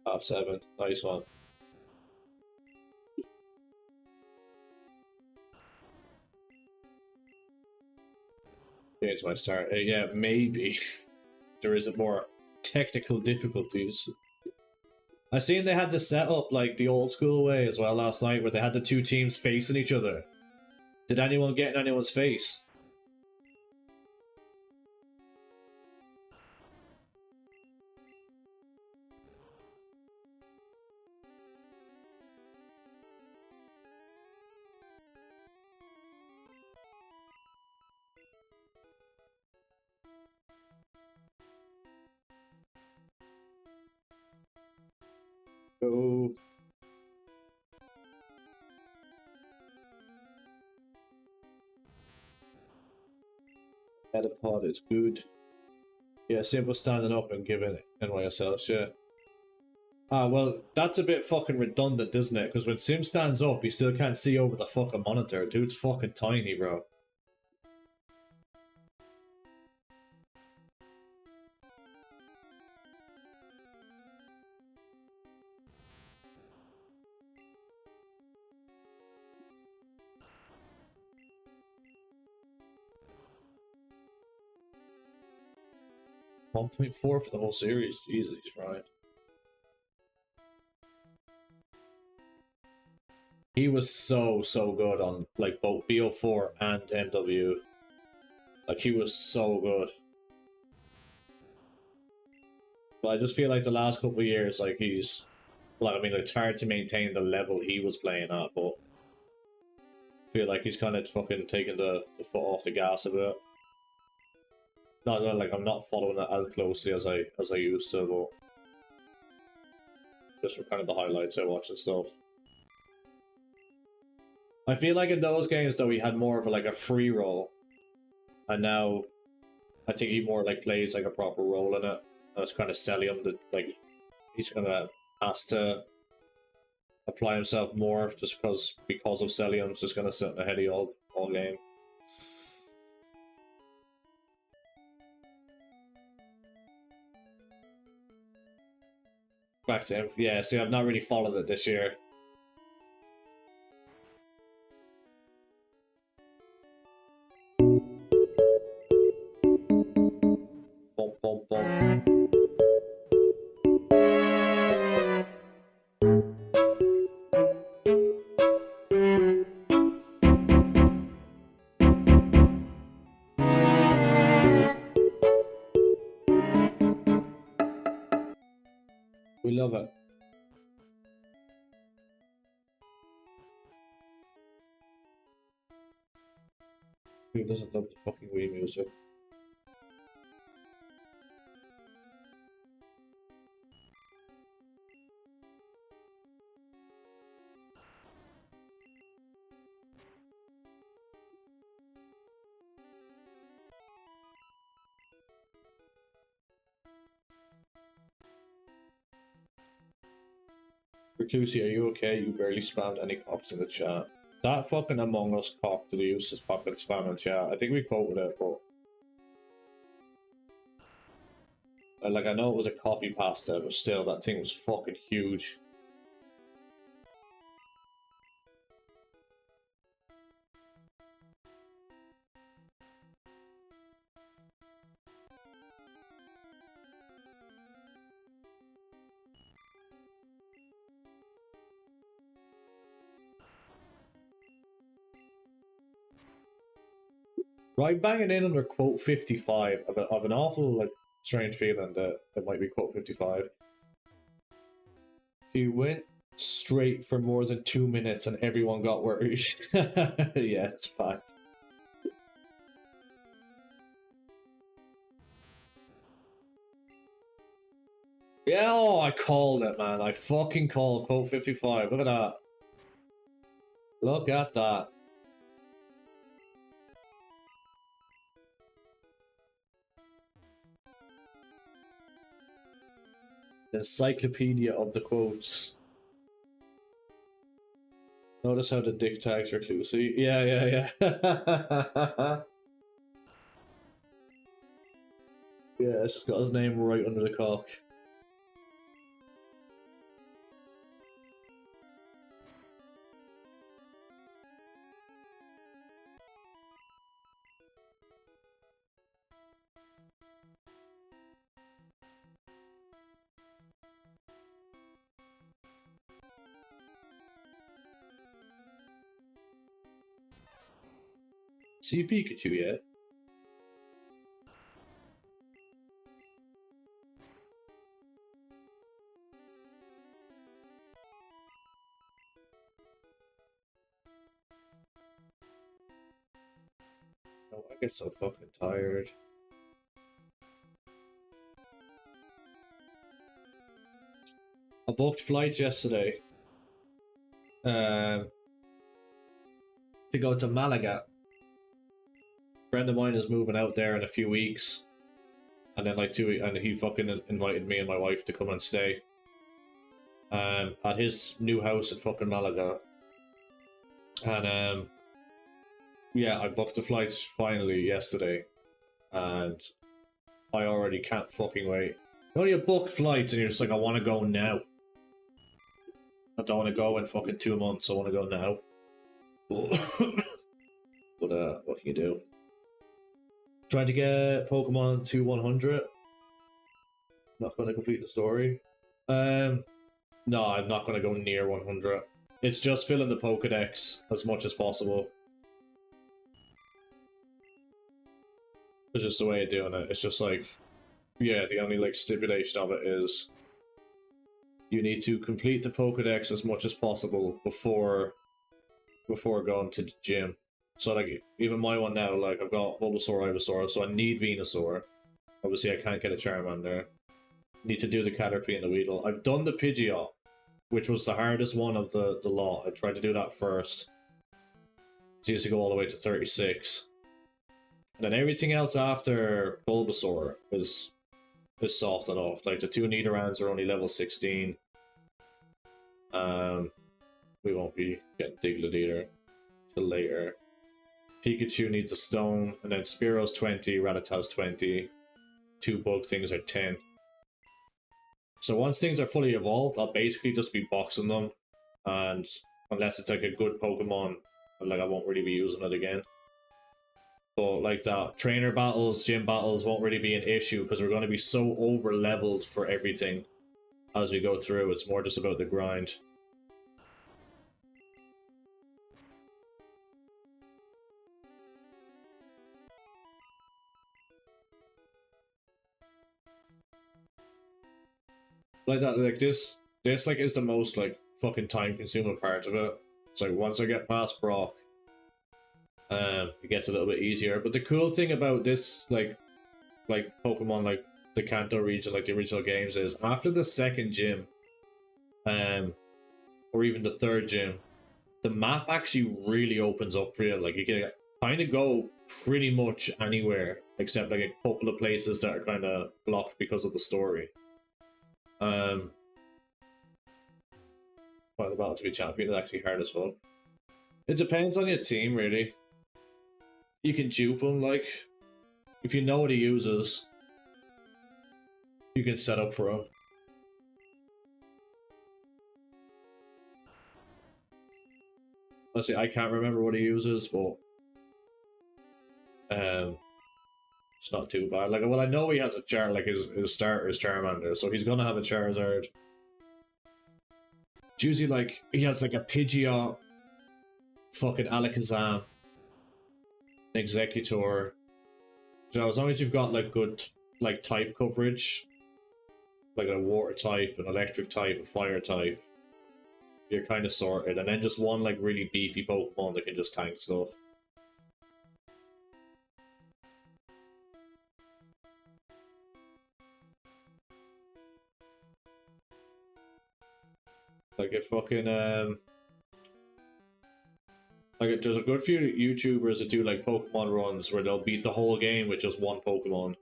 Half 7, nice one. Games might start. Yeah, maybe there isn't more technical difficulties. I seen they had this set up like the old school way as well last night, where they had the two teams facing each other. Did anyone get in anyone's face? Go. Metapod is good. Yeah, simple standing up and giving NYSL shit. Ah, well, that's a bit fucking redundant, isn't it? Because when Sim stands up, he still can't see over the fucking monitor. Dude's fucking tiny, bro. .4 for the whole series. Jesus Christ. He was so good on like both BO4 and MW. Like he was so good. But I just feel like the last couple of years, like he's like, I mean, it's hard to maintain the level he was playing at, but I feel like he's kind of fucking taking the foot off the gas a bit. Not like I'm not following it as closely as I used to, but just for kind of the highlights I watch and stuff. I feel like in those games though he had more of like a free role, and now I think he more like plays like a proper role in it. And it's kind of selling him that like he's gonna has to apply himself more just because of Celium's just gonna sit in the heady all game. Back to him. Yeah, see, I've not really followed it this year. Bump, bump, bump. Who doesn't love the fucking Wii music? Reclusi, are you okay? You barely spammed any cops in the chat. That fucking Among Us cock to the use is fucking spamming chat. I think we quoted it, but like, I know it was a copy pasta, but still, that thing was fucking huge. Right, banging in under quote 55 of an awful, like, strange feeling that it might be quote 55. He went straight for more than 2 minutes and everyone got worried. Yeah, it's a fact. Yeah, oh, I called it, man. I fucking called quote 55. Look at that. Look at that. Encyclopedia of the quotes. Notice how the dick tags are cluesy. Yeah. Yeah, it's got his name right under the cock. See Pikachu yet? Oh, I get so fucking tired. I booked flights yesterday. To go to Malaga. A friend of mine is moving out there in a few weeks. And then like 2 weeks, and he fucking invited me and my wife to come and stay. At his new house in fucking Malaga. And yeah, I booked the flights finally yesterday. And I already can't fucking wait. You only have booked flights and you're just like, I want to go now. I don't want to go in fucking 2 months, I want to go now. But what can you do? Trying to get Pokemon to 100. Not going to complete the story. No, I'm not going to go near 100. It's just filling the Pokedex as much as possible. It's just the way of doing it. It's just like, yeah, the only like stipulation of it is you need to complete the Pokedex as much as possible before going to the gym. So like, even my one now, like I've got Bulbasaur, Ivysaur, so I need Venusaur. Obviously I can't get a Charmander. Need to do the Caterpie and the Weedle. I've done the Pidgeot, which was the hardest one of the lot. I tried to do that first. It used to go all the way to 36. And then everything else after Bulbasaur is soft enough. Like the 2 Nidorans are only level 16. We won't be getting Diglett either till later. Pikachu needs a stone, and then Spearow's 20, Rattata's 20. 2 bug things are 10. So once things are fully evolved, I'll basically just be boxing them, and unless it's like a good Pokemon, like I won't really be using it again. But like that, trainer battles, gym battles won't really be an issue because we're going to be so over leveled for everything as we go through. It's more just about the grind. Like that, like this like is the most like fucking time consuming part of it. It's like once I get past Brock, it gets a little bit easier. But the cool thing about this, like Pokemon, like the Kanto region, like the original games, is after the second gym, or even the third gym, the map actually really opens up for you. Like you can kind of go pretty much anywhere except like a couple of places that are kind of blocked because of the story. Well, the battle to be champion is actually hard as fuck. It depends on your team, really. You can dupe him, like, if you know what he uses, you can set up for him. Let's see, I can't remember what he uses, but it's not too bad. Like, well, I know he has a like his starter is Charmander, so he's gonna have a Charizard. It's usually like he has like a Pidgeot, fucking Alakazam, Executor. You know, as long as you've got like good like type coverage, like a water type, an electric type, a fire type, you're kind of sorted. And then just one like really beefy Pokemon that can just tank stuff. Like a fucking like there's a good few YouTubers that do like Pokemon runs where they'll beat the whole game with just one Pokemon.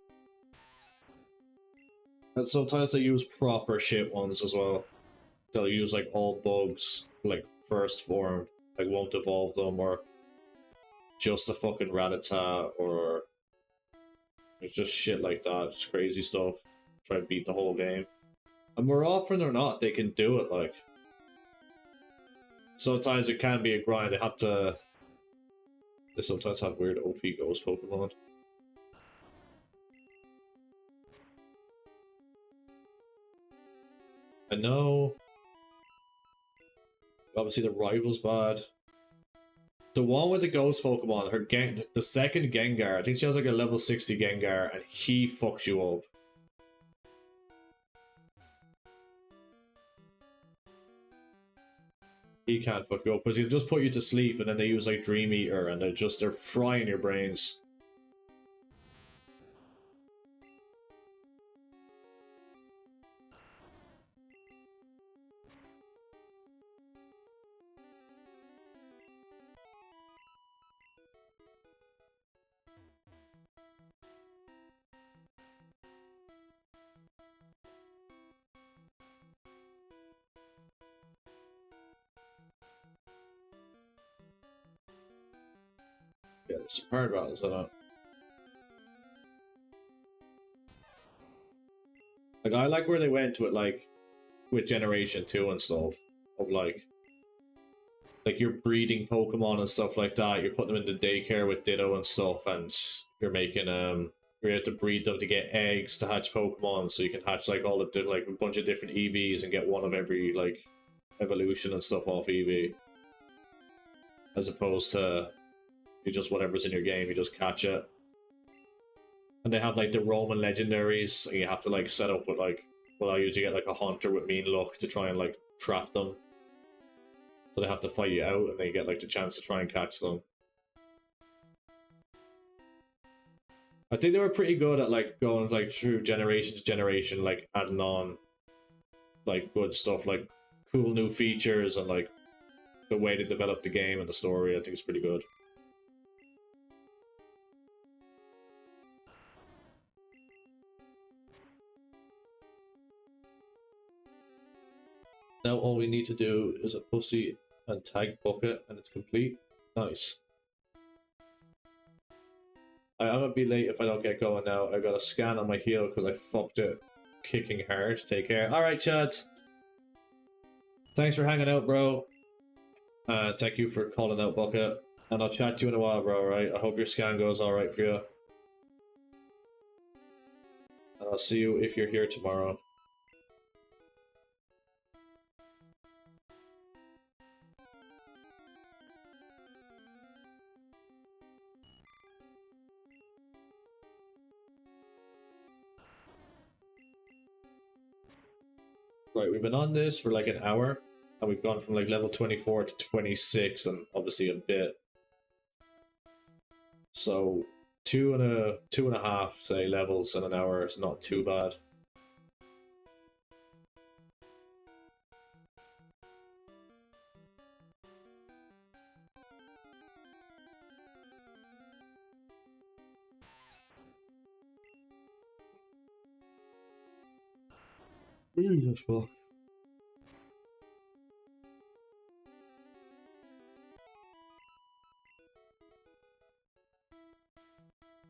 And sometimes they use proper shit ones as well. They'll use like all bugs, like first form, like won't evolve them, or just a fucking Rattata, or it's just shit like that. It's crazy stuff. Try to beat the whole game. And more often than not, they can do it, like. Sometimes it can be a grind. They have to. They sometimes have weird OP ghost Pokemon. I know. Obviously, the rival's bad. The one with the ghost Pokemon, the second Gengar, I think she has like a level 60 Gengar, and he fucks you up. He can't fuck you up because he'll just put you to sleep, and then they use like Dream Eater, and they're frying your brains. Yeah, it's hard battles, I don't. Like, I like where they went to it, like, with Generation 2 and stuff. Of, like you're breeding Pokemon and stuff like that. You're putting them into daycare with Ditto and stuff, and you're making, you have to breed them to get eggs to hatch Pokemon, so you can hatch, like, all the, like, a bunch of different EVs and get one of every, like, evolution and stuff off EV. As opposed to, you just, whatever's in your game, you just catch it. And they have like the Roman legendaries, and you have to like set up with like, well, I usually get like a hunter with mean luck to try and like trap them. So they have to fight you out, and they get like the chance to try and catch them. I think they were pretty good at like going like through generation to generation, like adding on like good stuff, like cool new features, and like the way they develop the game and the story. I think it's pretty good. Now all we need to do is a pussy and tag bucket, and it's complete. Nice. I'm gonna be late if I don't get going now. I got a scan on my heel because I fucked it kicking hard. Take care. Alright, Chads. Thanks for hanging out, bro. Thank you for calling out Bucket. And I'll chat to you in a while, bro, alright? I hope your scan goes alright for you. And I'll see you if you're here tomorrow. Right, we've been on this for like an hour, and we've gone from like level 24 to 26, and obviously a bit. So two and a half, say, levels in an hour is not too bad. Jesus fuck.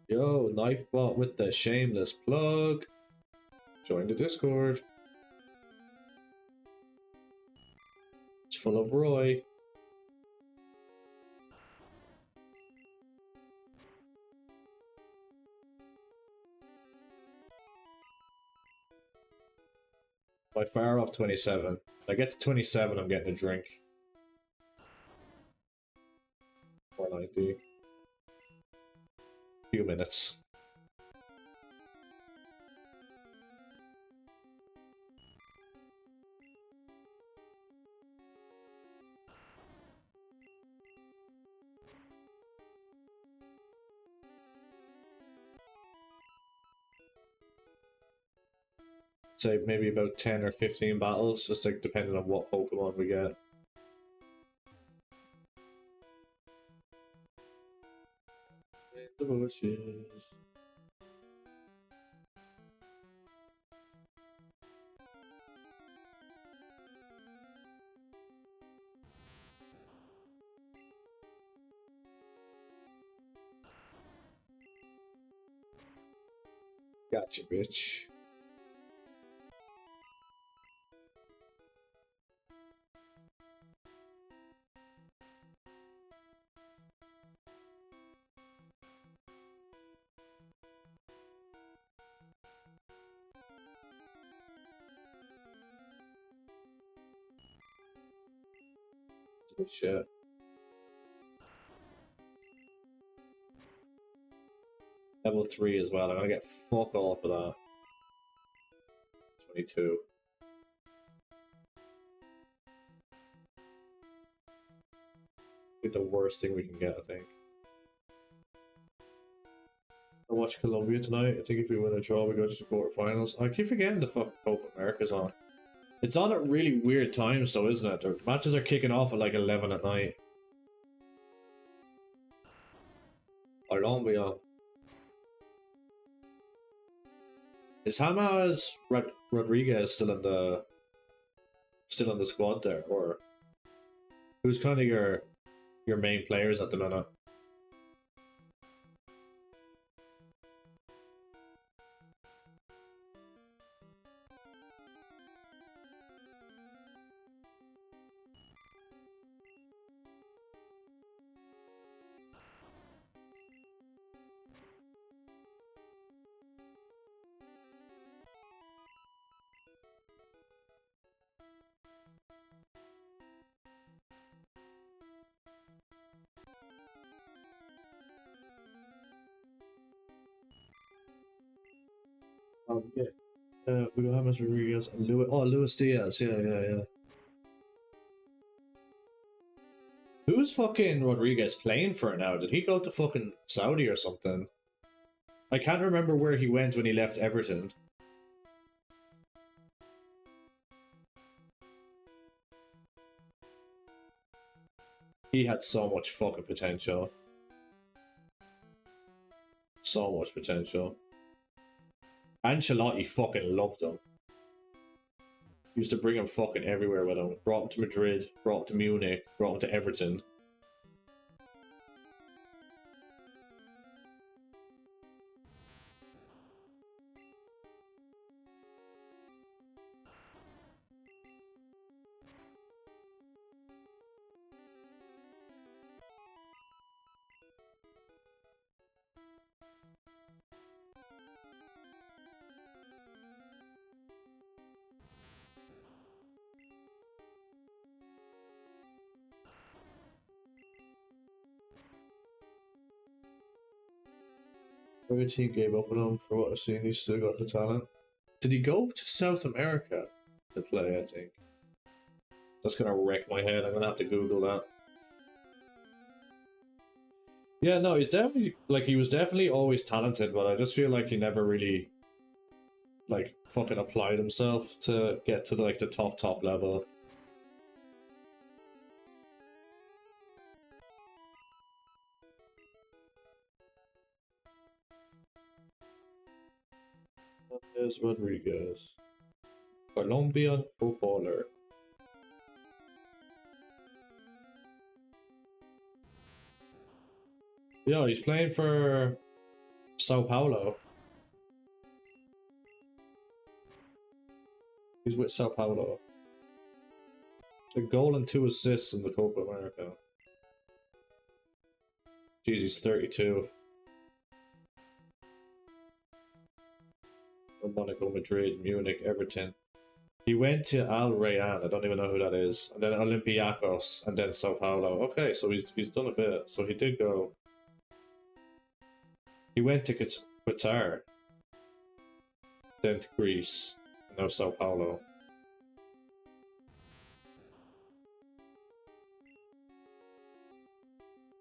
Yo, Knifebot with the shameless plug. Join the Discord. It's full of Roy. By far off 27. If I get to 27, I'm getting a drink. 490. Few minutes. Say maybe about 10 or 15 battles, just like depending on what Pokemon we get. The bushes. Gotcha, bitch. Good shit. Level 3 as well. I'm gonna get fuck all for that. 22. Get the worst thing we can get, I think. I watch Colombia tonight. I think if we win a draw, we go to the quarterfinals. I keep forgetting the fucking Copa America's on. It's on at really weird times, though, isn't it? The matches are kicking off at like 11 at night. Colombia. Is James Rodriguez still in the squad there, or who's kind of your main players at the minute? Yeah. We got James Rodriguez and Luis Diaz. Yeah. Who's fucking Rodriguez playing for now? Did he go to fucking Saudi or something? I can't remember where he went when he left Everton. He had so much fucking potential. So much potential. Ancelotti fucking loved him. Used to bring him fucking everywhere with him. Brought him to Madrid, brought him to Munich, brought him to Everton. Every team gave up on him for what I've seen. He's still got the talent. Did he go to South America to play, I think? That's gonna wreck my head. I'm gonna have to Google that. Yeah, no, he's definitely like he was definitely always talented, but I just feel like he never really like fucking applied himself to get to like the top level. There's Rodriguez, Colombian footballer. Yeah, he's playing for Sao Paulo. He's with Sao Paulo. A goal and 2 assists in the Copa America. Jeez, he's 32. From Monaco, Madrid, Munich, Everton. He went to Al Rayyan. I don't even know who that is. And then Olympiacos, and then Sao Paulo. Okay, so he's done a bit. So he did go. He went to Qatar, then to Greece, and now Sao Paulo.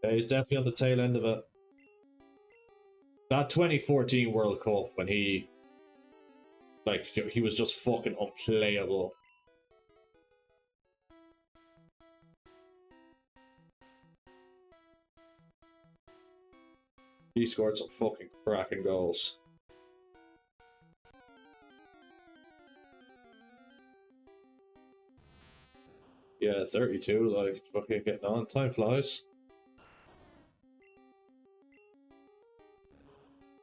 Yeah, he's definitely on the tail end of it. That 2014 World Cup when he was just fucking unplayable. He scored some fucking cracking goals. Yeah, 32, like, fucking getting on. Time flies.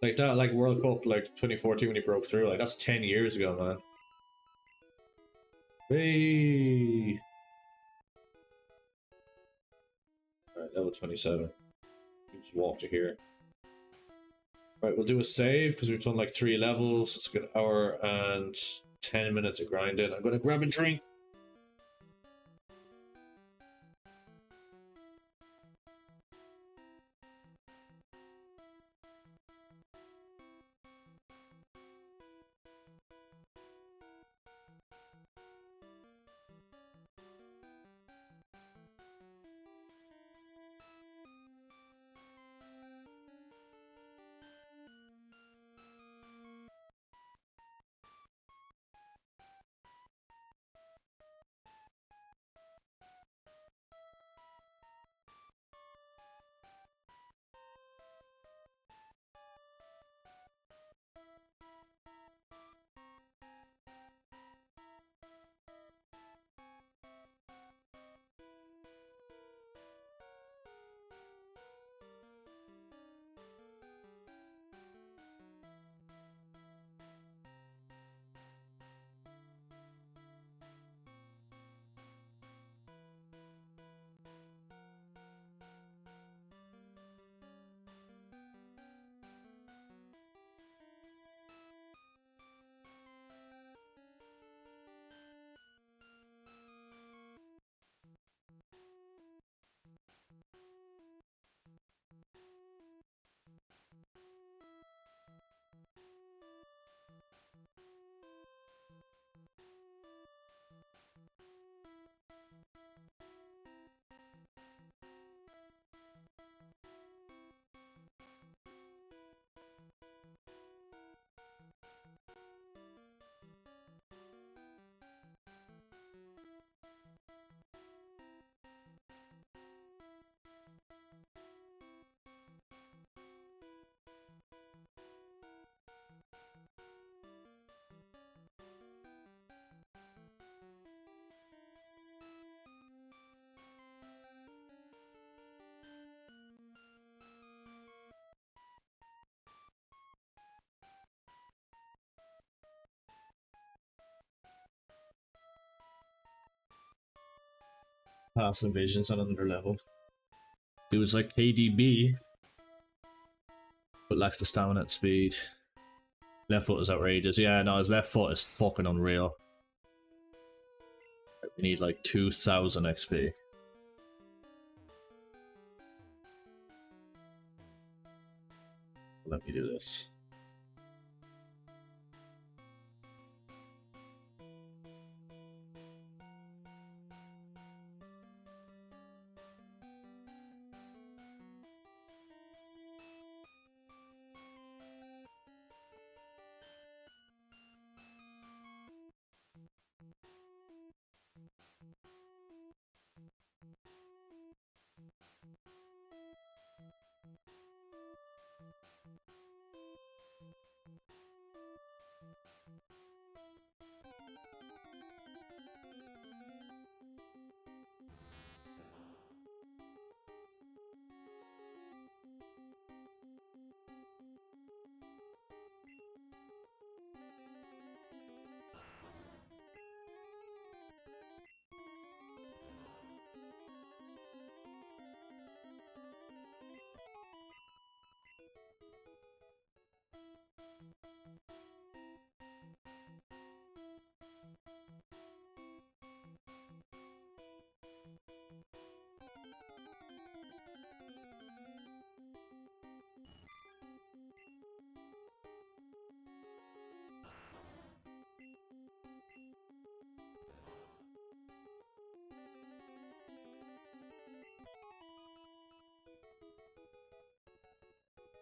Like that, like World Cup, like 2014 when he broke through, like that's 10 years ago, man. Hey! Alright, level 27. Just walk to here. Right, we'll do a save because we've done like 3 levels. It's a good hour and 10 minutes of grinding. I'm gonna grab a drink. Passing visions on another level. Dude's like KDB, but lacks the stamina at speed. Left foot is outrageous. Yeah, no, his left foot is fucking unreal. We need like 2000 XP. Let me do this.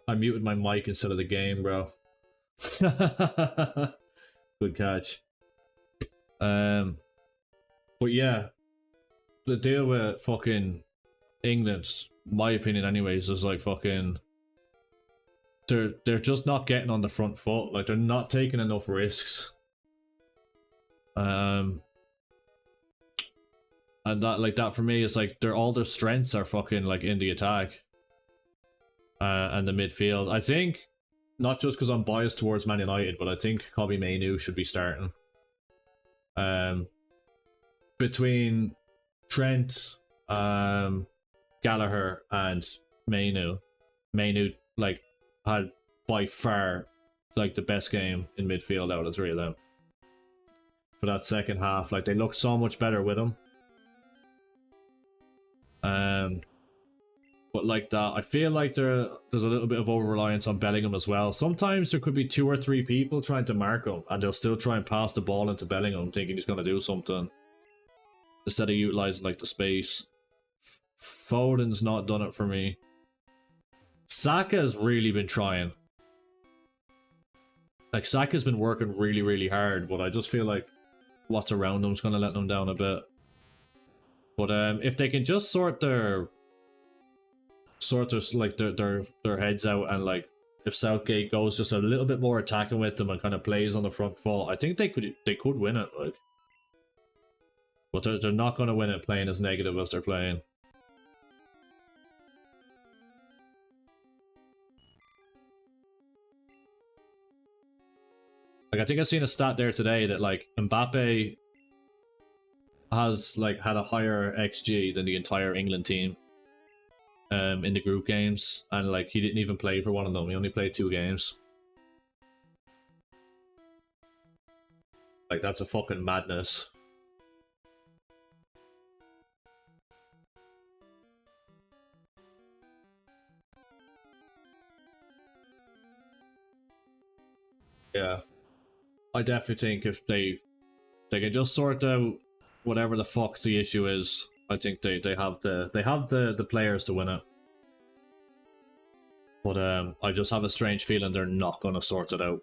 I muted my mic instead of the game, bro. Good catch. But yeah, the deal with fucking England, my opinion anyways, is like fucking they're just not getting on the front foot. Like they're not taking enough risks. And that for me is like all their strengths are fucking like in the attack. And the midfield. I think not just because I'm biased towards Man United, but I think Kobbie Mainoo should be starting. Between Trent, Gallagher, and Mainoo like had by far like the best game in midfield out of the three of them. For that second half, like they look so much better with him. But like that, I feel like there's a little bit of over-reliance on Bellingham as well. Sometimes there could be 2 or 3 people trying to mark him, and they'll still try and pass the ball into Bellingham, thinking he's going to do something, instead of utilising like the space. Foden's not done it for me. Saka's really been trying. Like, Saka's been working really, really hard, but I just feel like what's around him's going to let them down a bit. But if they can just sort their like their heads out, and like if Southgate goes just a little bit more attacking with them and kind of plays on the front foot, I think they could win it. Like, but they're not going to win it playing as negative as they're playing. Like, I think I've seen a stat there today that like Mbappe has like had a higher XG than the entire England team in the group games, and like he didn't even play for one of them. He only played 2 games. Like, that's a fucking madness. Yeah, I definitely think if they can just sort out whatever the fuck the issue is, I think they have the players to win it. But I just have a strange feeling they're not gonna sort it out.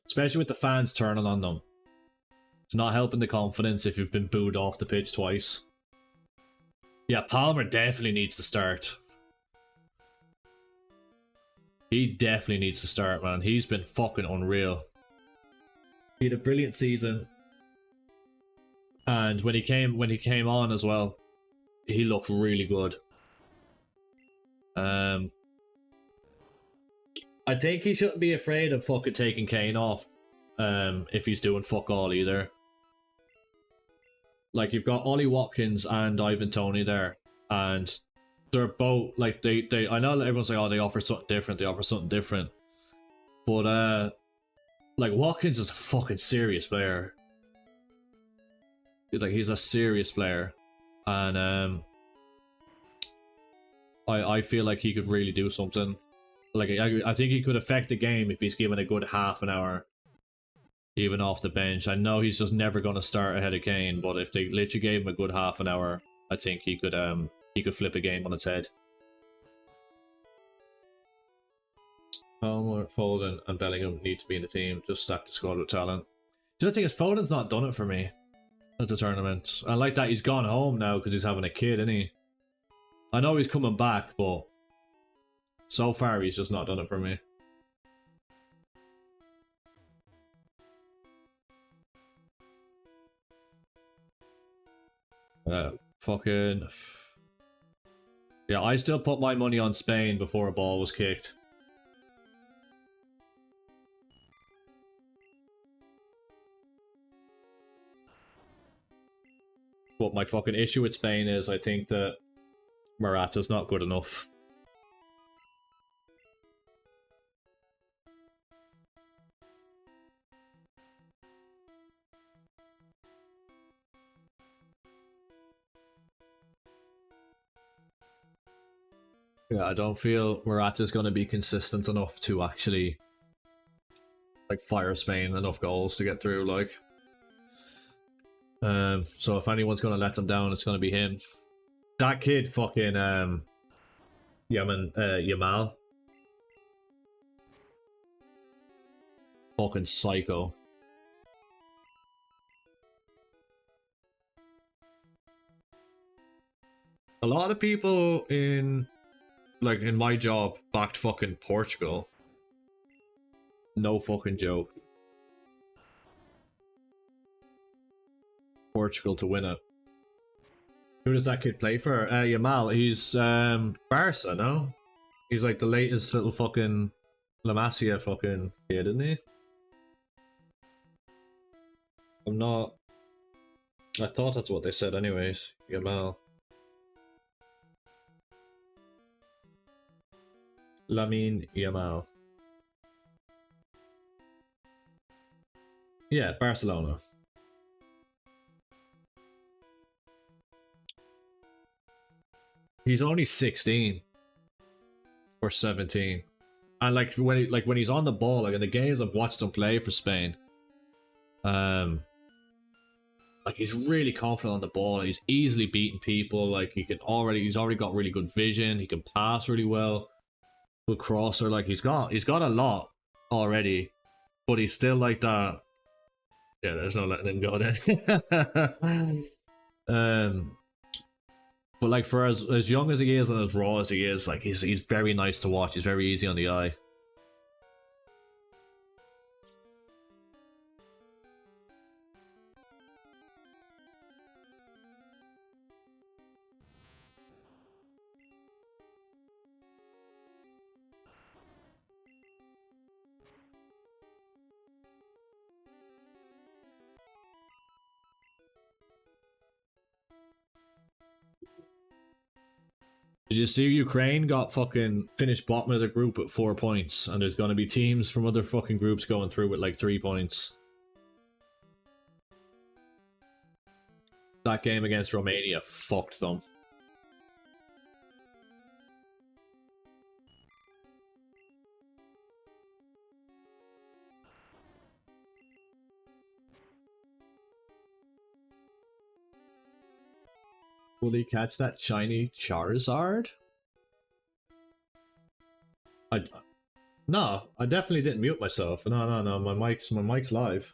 Especially with the fans turning on them. It's not helping the confidence if you've been booed off the pitch twice. Yeah, Palmer definitely needs to start. He definitely needs to start, man. He's been fucking unreal. He had a brilliant season. And when he came on as well, he looked really good. I think he shouldn't be afraid of fucking taking Kane off if he's doing fuck all either. Like, you've got Ollie Watkins and Ivan Toney there, and they're both like they I know that everyone's like, oh, they offer something different, but like, Watkins is a fucking serious player. Like, he's a serious player, and I feel like he could really do something. Like, I think he could affect the game if he's given a good half an hour, even off the bench. I know he's just never going to start ahead of Kane, but if they literally gave him a good half an hour, I think he could flip a game on its head. Palmer, Foden, and Bellingham need to be in the team. Just stack the squad with talent. The other thing is, Foden's not done it for me at the tournament. I like that he's gone home now because he's having a kid, isn't he? I know he's coming back, but so far he's just not done it for me. Fucking... Yeah, I still put my money on Spain before a ball was kicked. But my fucking issue with Spain is I think that Morata's not good enough. Yeah, I don't feel Morata's going to be consistent enough to actually like fire Spain enough goals to get through, like. So if anyone's going to let them down, it's going to be him. That kid fucking Yamal. Fucking psycho. A lot of people in, like, in my job backed fucking Portugal. No fucking joke. Portugal to win it. Who does that kid play for? Yamal. He's Barca, no? He's like the latest little fucking La Masia fucking kid, isn't he? I'm not. I thought that's what they said, anyways. Yamal. Lamine Yamal. Yeah, Barcelona. He's only 16 or 17, and like when he's on the ball, like in the games I've watched him play for Spain, like he's really confident on the ball. He's easily beating people. Like he's already got really good vision. He can pass really well. Good crosser. Like he's got a lot already, but he's still like that. Yeah, there's no letting him go then. But like for as young as he is and as raw as he is, like he's very nice to watch. He's very easy on the eye. Did you see Ukraine got fucking finished bottom of the group at 4 points, and there's gonna be teams from other fucking groups going through with like 3 points? That game against Romania fucked them. Will he catch that shiny Charizard? No, I definitely didn't mute myself. No, my mic's live.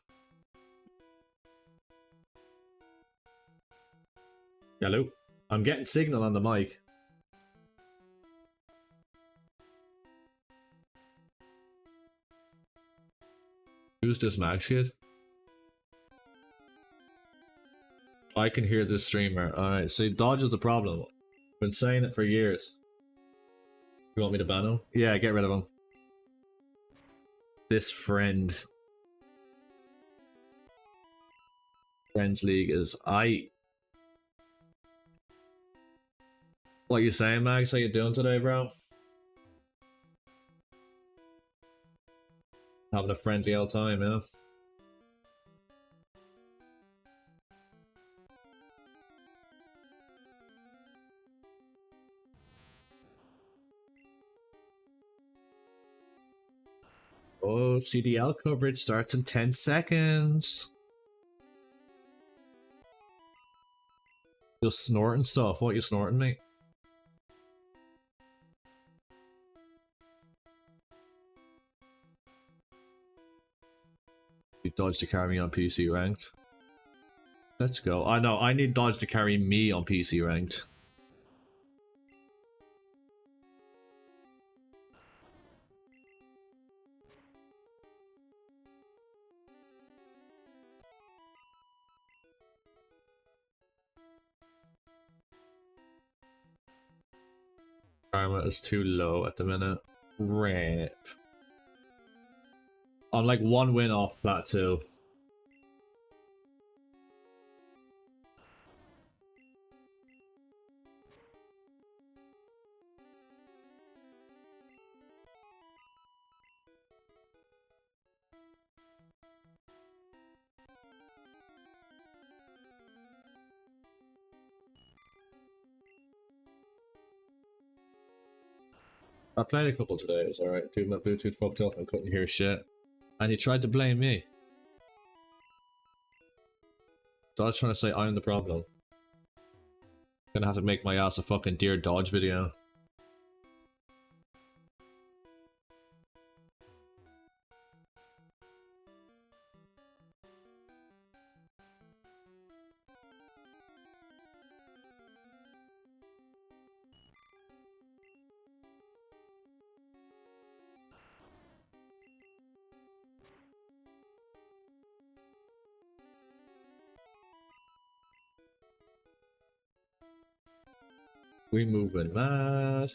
Hello, I'm getting signal on the mic. Who's this Max kid? I can hear this streamer. Alright, see, Dodge is the problem. Been saying it for years. You want me to ban him? Yeah, get rid of him. This friend. Friends League is What you saying, Max? How you doing today, bro? Having a friendly old time, yeah? Oh, CDL coverage starts in 10 seconds. You're snorting stuff. What you snorting, mate? You Dodge to carry me on PC ranked. Let's go. I know, I need Dodge to carry me on PC ranked. Karma is too low at the minute. Rip. I'm like 1 win off plateau. I played a couple today, it was alright. Dude, my Bluetooth fucked up and couldn't hear shit. And he tried to blame me. So I was trying to say I'm the problem. Gonna have to make my ass a fucking Dear Dodge video. We moving mad.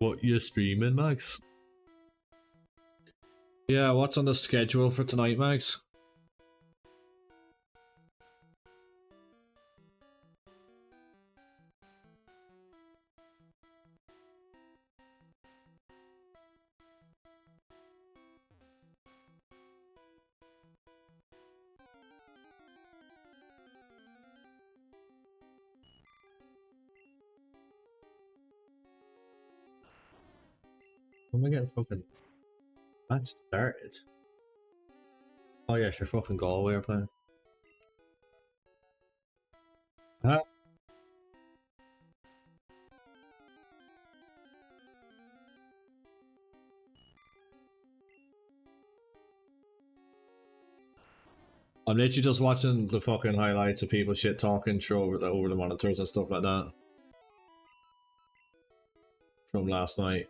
What you streaming, Max? Yeah, what's on the schedule for tonight, Max? When am I getting fucking... That started? Oh yeah, sure, fucking Galway are playing. Huh? I'm literally just watching the fucking highlights of people shit talking through over the monitors and stuff like that. From last night.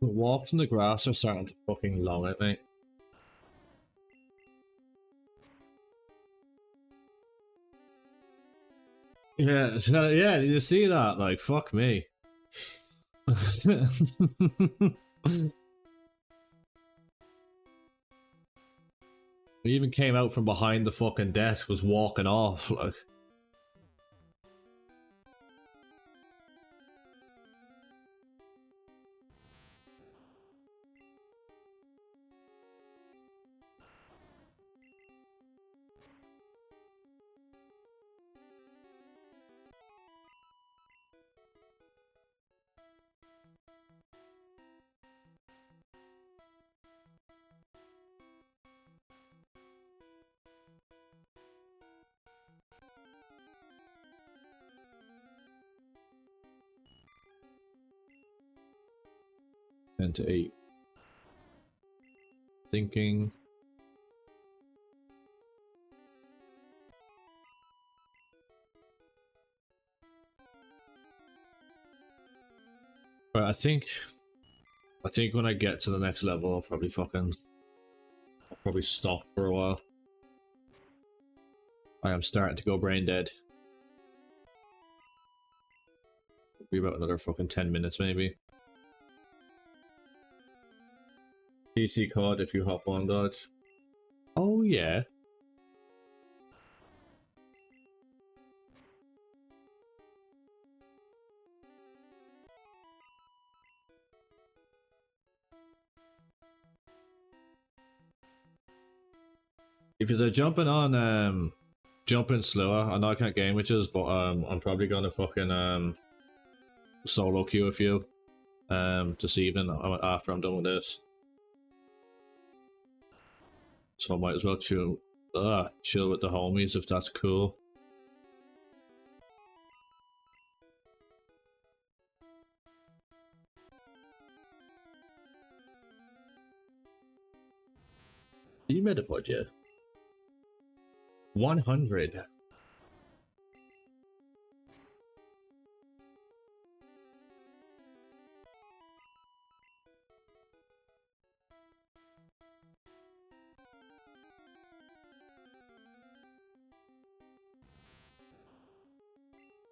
The walks in the grass are starting to fucking long at me. Yeah, yeah, you see that? Like, fuck me. He even came out from behind the fucking desk, was walking off, like. To 8. Thinking. But I think when I get to the next level, I'll probably stop for a while. I am starting to go brain dead. It'll be about another fucking 10 minutes maybe. PC COD if you hop on that. Oh yeah. If you're jumping on jumping slower, I know I can't game witches, but I'm probably gonna fucking solo queue a few this evening after I'm done with this. So I might as well chill with the homies if that's cool. You made a budget. 100.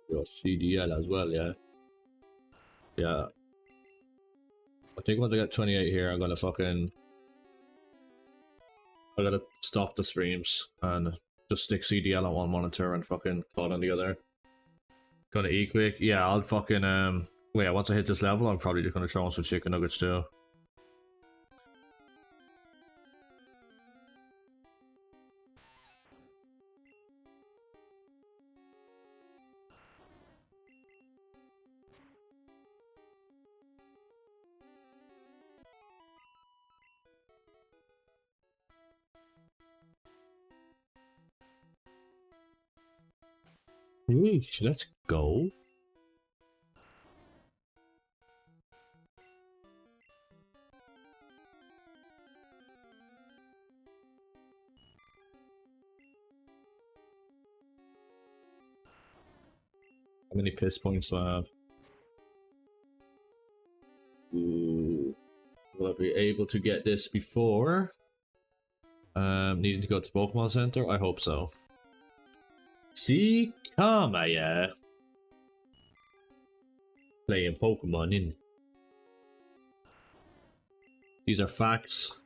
Your CDL as well, yeah. Yeah. I think once I get 28 here, I'm gonna I gotta stop the streams and just stick CDL on one monitor and fucking call on the other. Gonna eat quick. Yeah, I'll fucking wait, once I hit this level, I'm probably just gonna throw on some chicken nuggets too. Yeesh, let's go. How many piss points do I have? Ooh. Will I be able to get this before? Needing to go to Pokemon Center? I hope so. See? Karma, yeah. Playing Pokemon in. These are facts.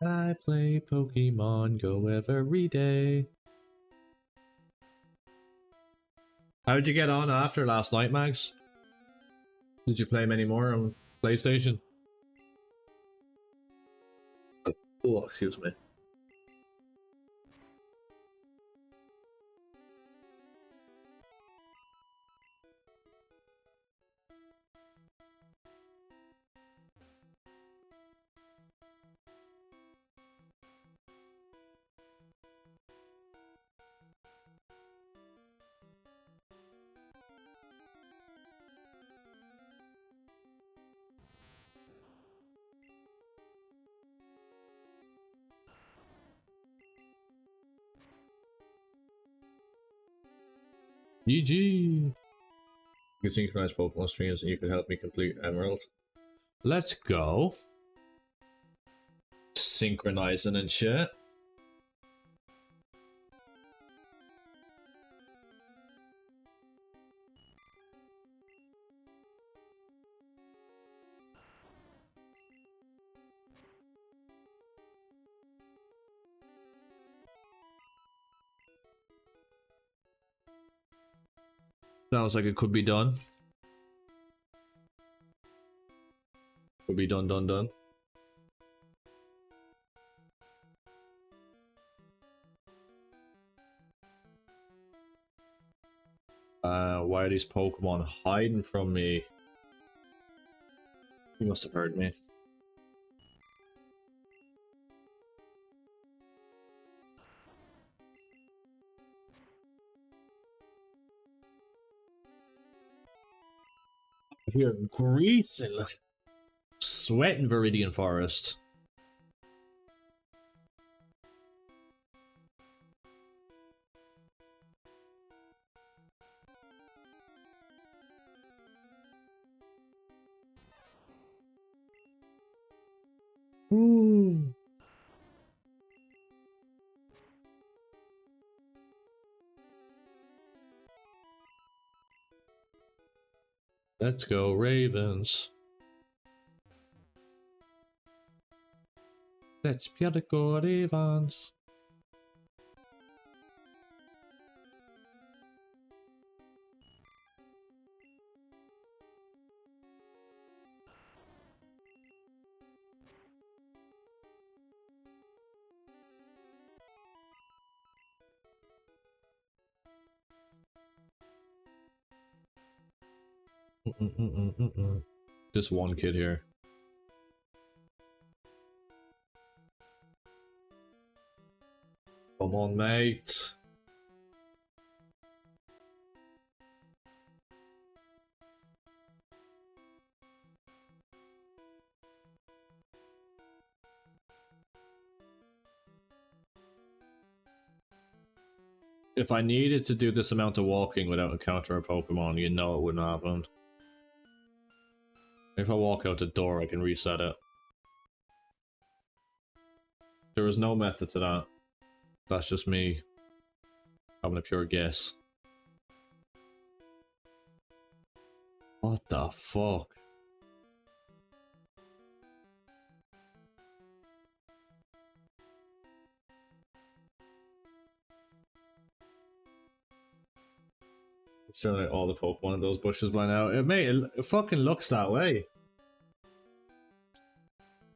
I play Pokemon Go every day. How'd you get on after last night, Max? Did you play many more on PlayStation? Oh, excuse me. GG! You can synchronize Pokemon streams and you can help me complete Emerald. Let's go. Synchronizing and shit. Sounds like it could be done. Could be done. Why are these Pokemon hiding from me? You must have heard me. Here, greasing, sweating Viridian Forest. Ooh. Let's go, Ravens. Let's go, Ravens. Just one kid here. Come on, mate. If I needed to do this amount of walking without encountering a Pokemon, you know it wouldn't happen. If I walk out the door, I can reset it. There is no method to that. That's just me having a pure guess. What the fuck? Certainly all the Pokemon in those bushes by now. It fucking looks that way.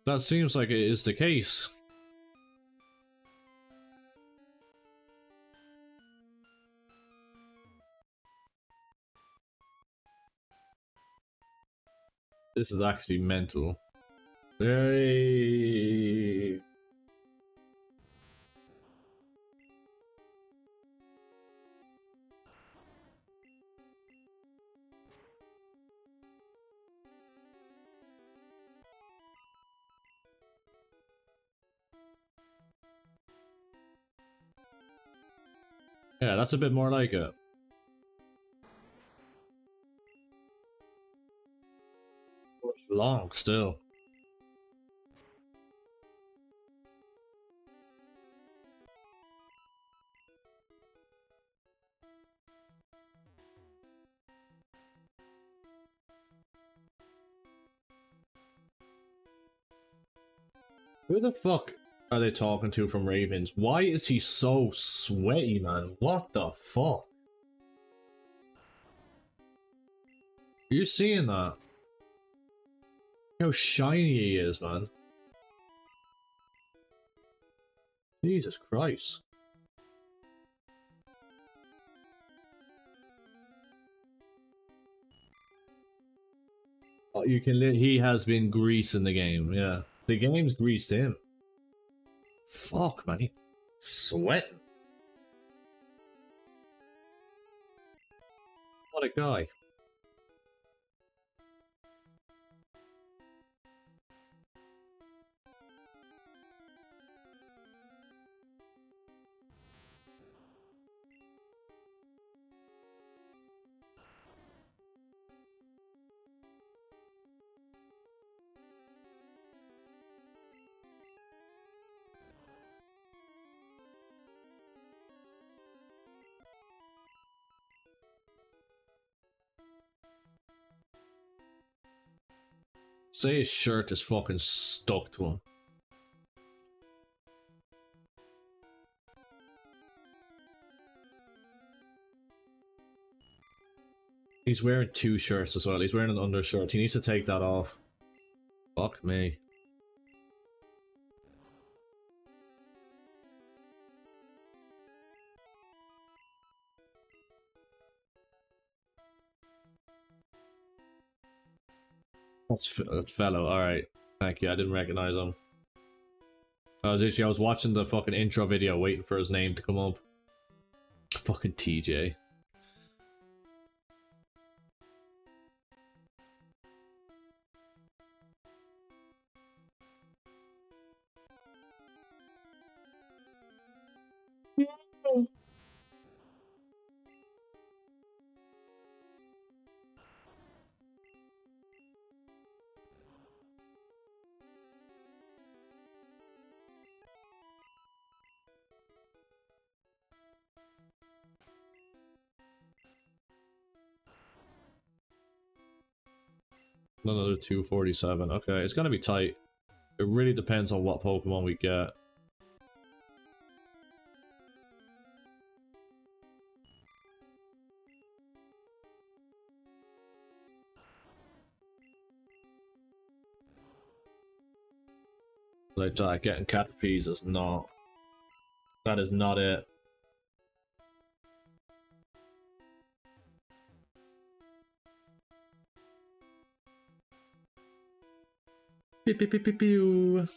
That seems like it is the case. This is actually mental. Hey. Yeah, that's a bit more like it. It's long still. Who the fuck are they talking to from Ravens? Why is he so sweaty, man? What the fuck? You're seeing that? How shiny he is, man. Jesus Christ. Oh, you can he has been greasing the game, yeah. The game's greased him. Fuck, man. He's sweating. What a guy. Say his shirt is fucking stuck to him. He's wearing two shirts as well. He's wearing an undershirt. He needs to take that off. Fuck me. That's a fellow. Alright. Thank you. I didn't recognize him. I was watching the fucking intro video waiting for his name to come up. Fucking TJ. Another 247. Okay, it's gonna be tight. It really depends on what Pokemon we get. Like that, getting Caterpies is not... That is not it. Pew pew pew pew pew.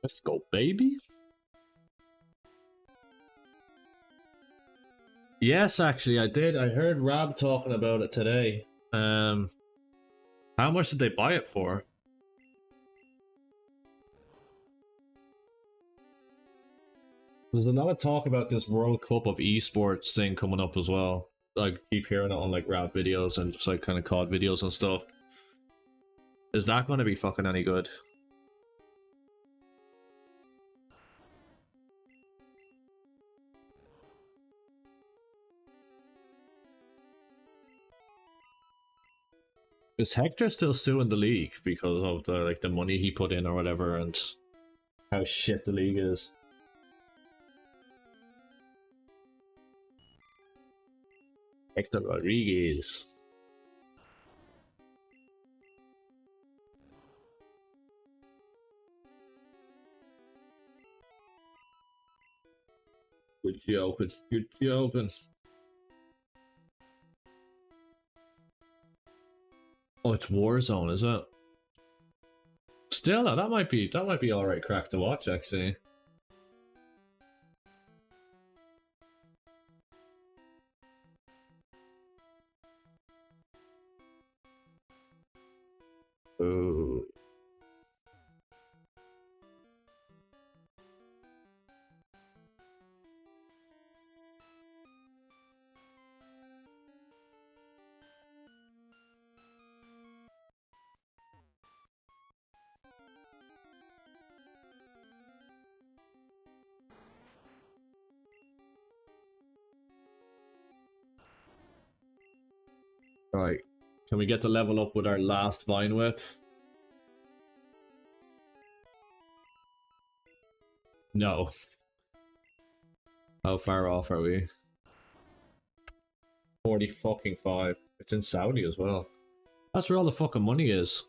Let's go, baby. Yes, actually, I did. I heard Rob talking about it today. How much did they buy it for? There's a lot of talk about this World Cup of Esports thing coming up as well. like keep hearing it on like rap videos and just like kind of COD videos and stuff. Is that going to be fucking any good? Is Hector still suing the league because of the like the money he put in or whatever and how shit the league is? Hector Rodriguez. You're joking. You're joking. Oh, it's Warzone, is it? Still, that might be alright crack to watch actually. Ooh. Alright. Can we get to level up with our last Vine Whip? No. How far off are we? 40 fucking 5. It's in Saudi as well. That's where all the fucking money is.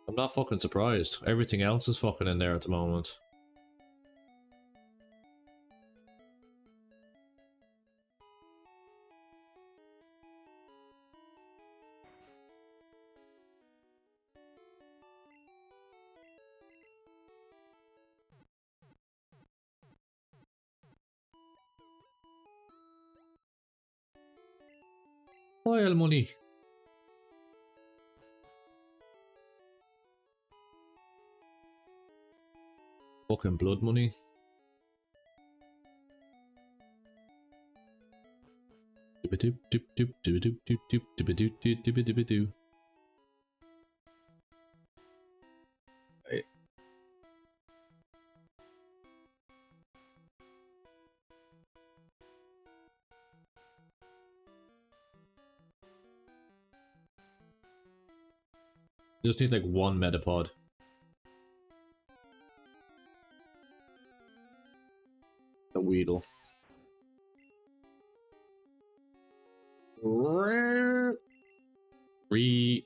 I'm not fucking surprised. Everything else is fucking in there at the moment. Oil money. Fucking blood money. Right. Just need like one Metapod. A Weedle. Re.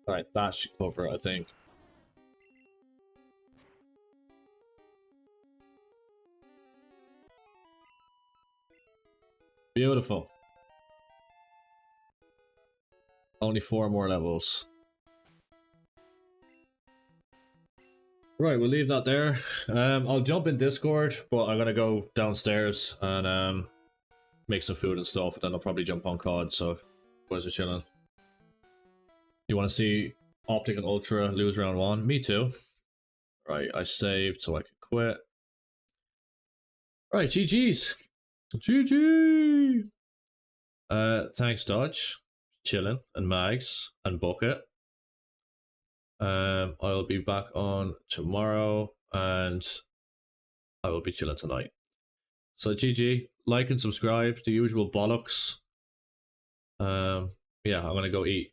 Alright, that should cover it, I think. Beautiful. Only 4 more levels. Right, we'll leave that there. I'll jump in Discord, but I'm gonna go downstairs and make some food and stuff, and then I'll probably jump on COD, so boys are chilling. You wanna see Optic and Ultra lose round 1? Me too. Right, I saved so I can quit. Right, GG's. GG! Thanks Dodge, Chillin', and Mags, and Bucket. I'll be back on tomorrow, and I will be chilling tonight. So GG, like and subscribe, the usual bollocks. Yeah, I'm gonna go eat.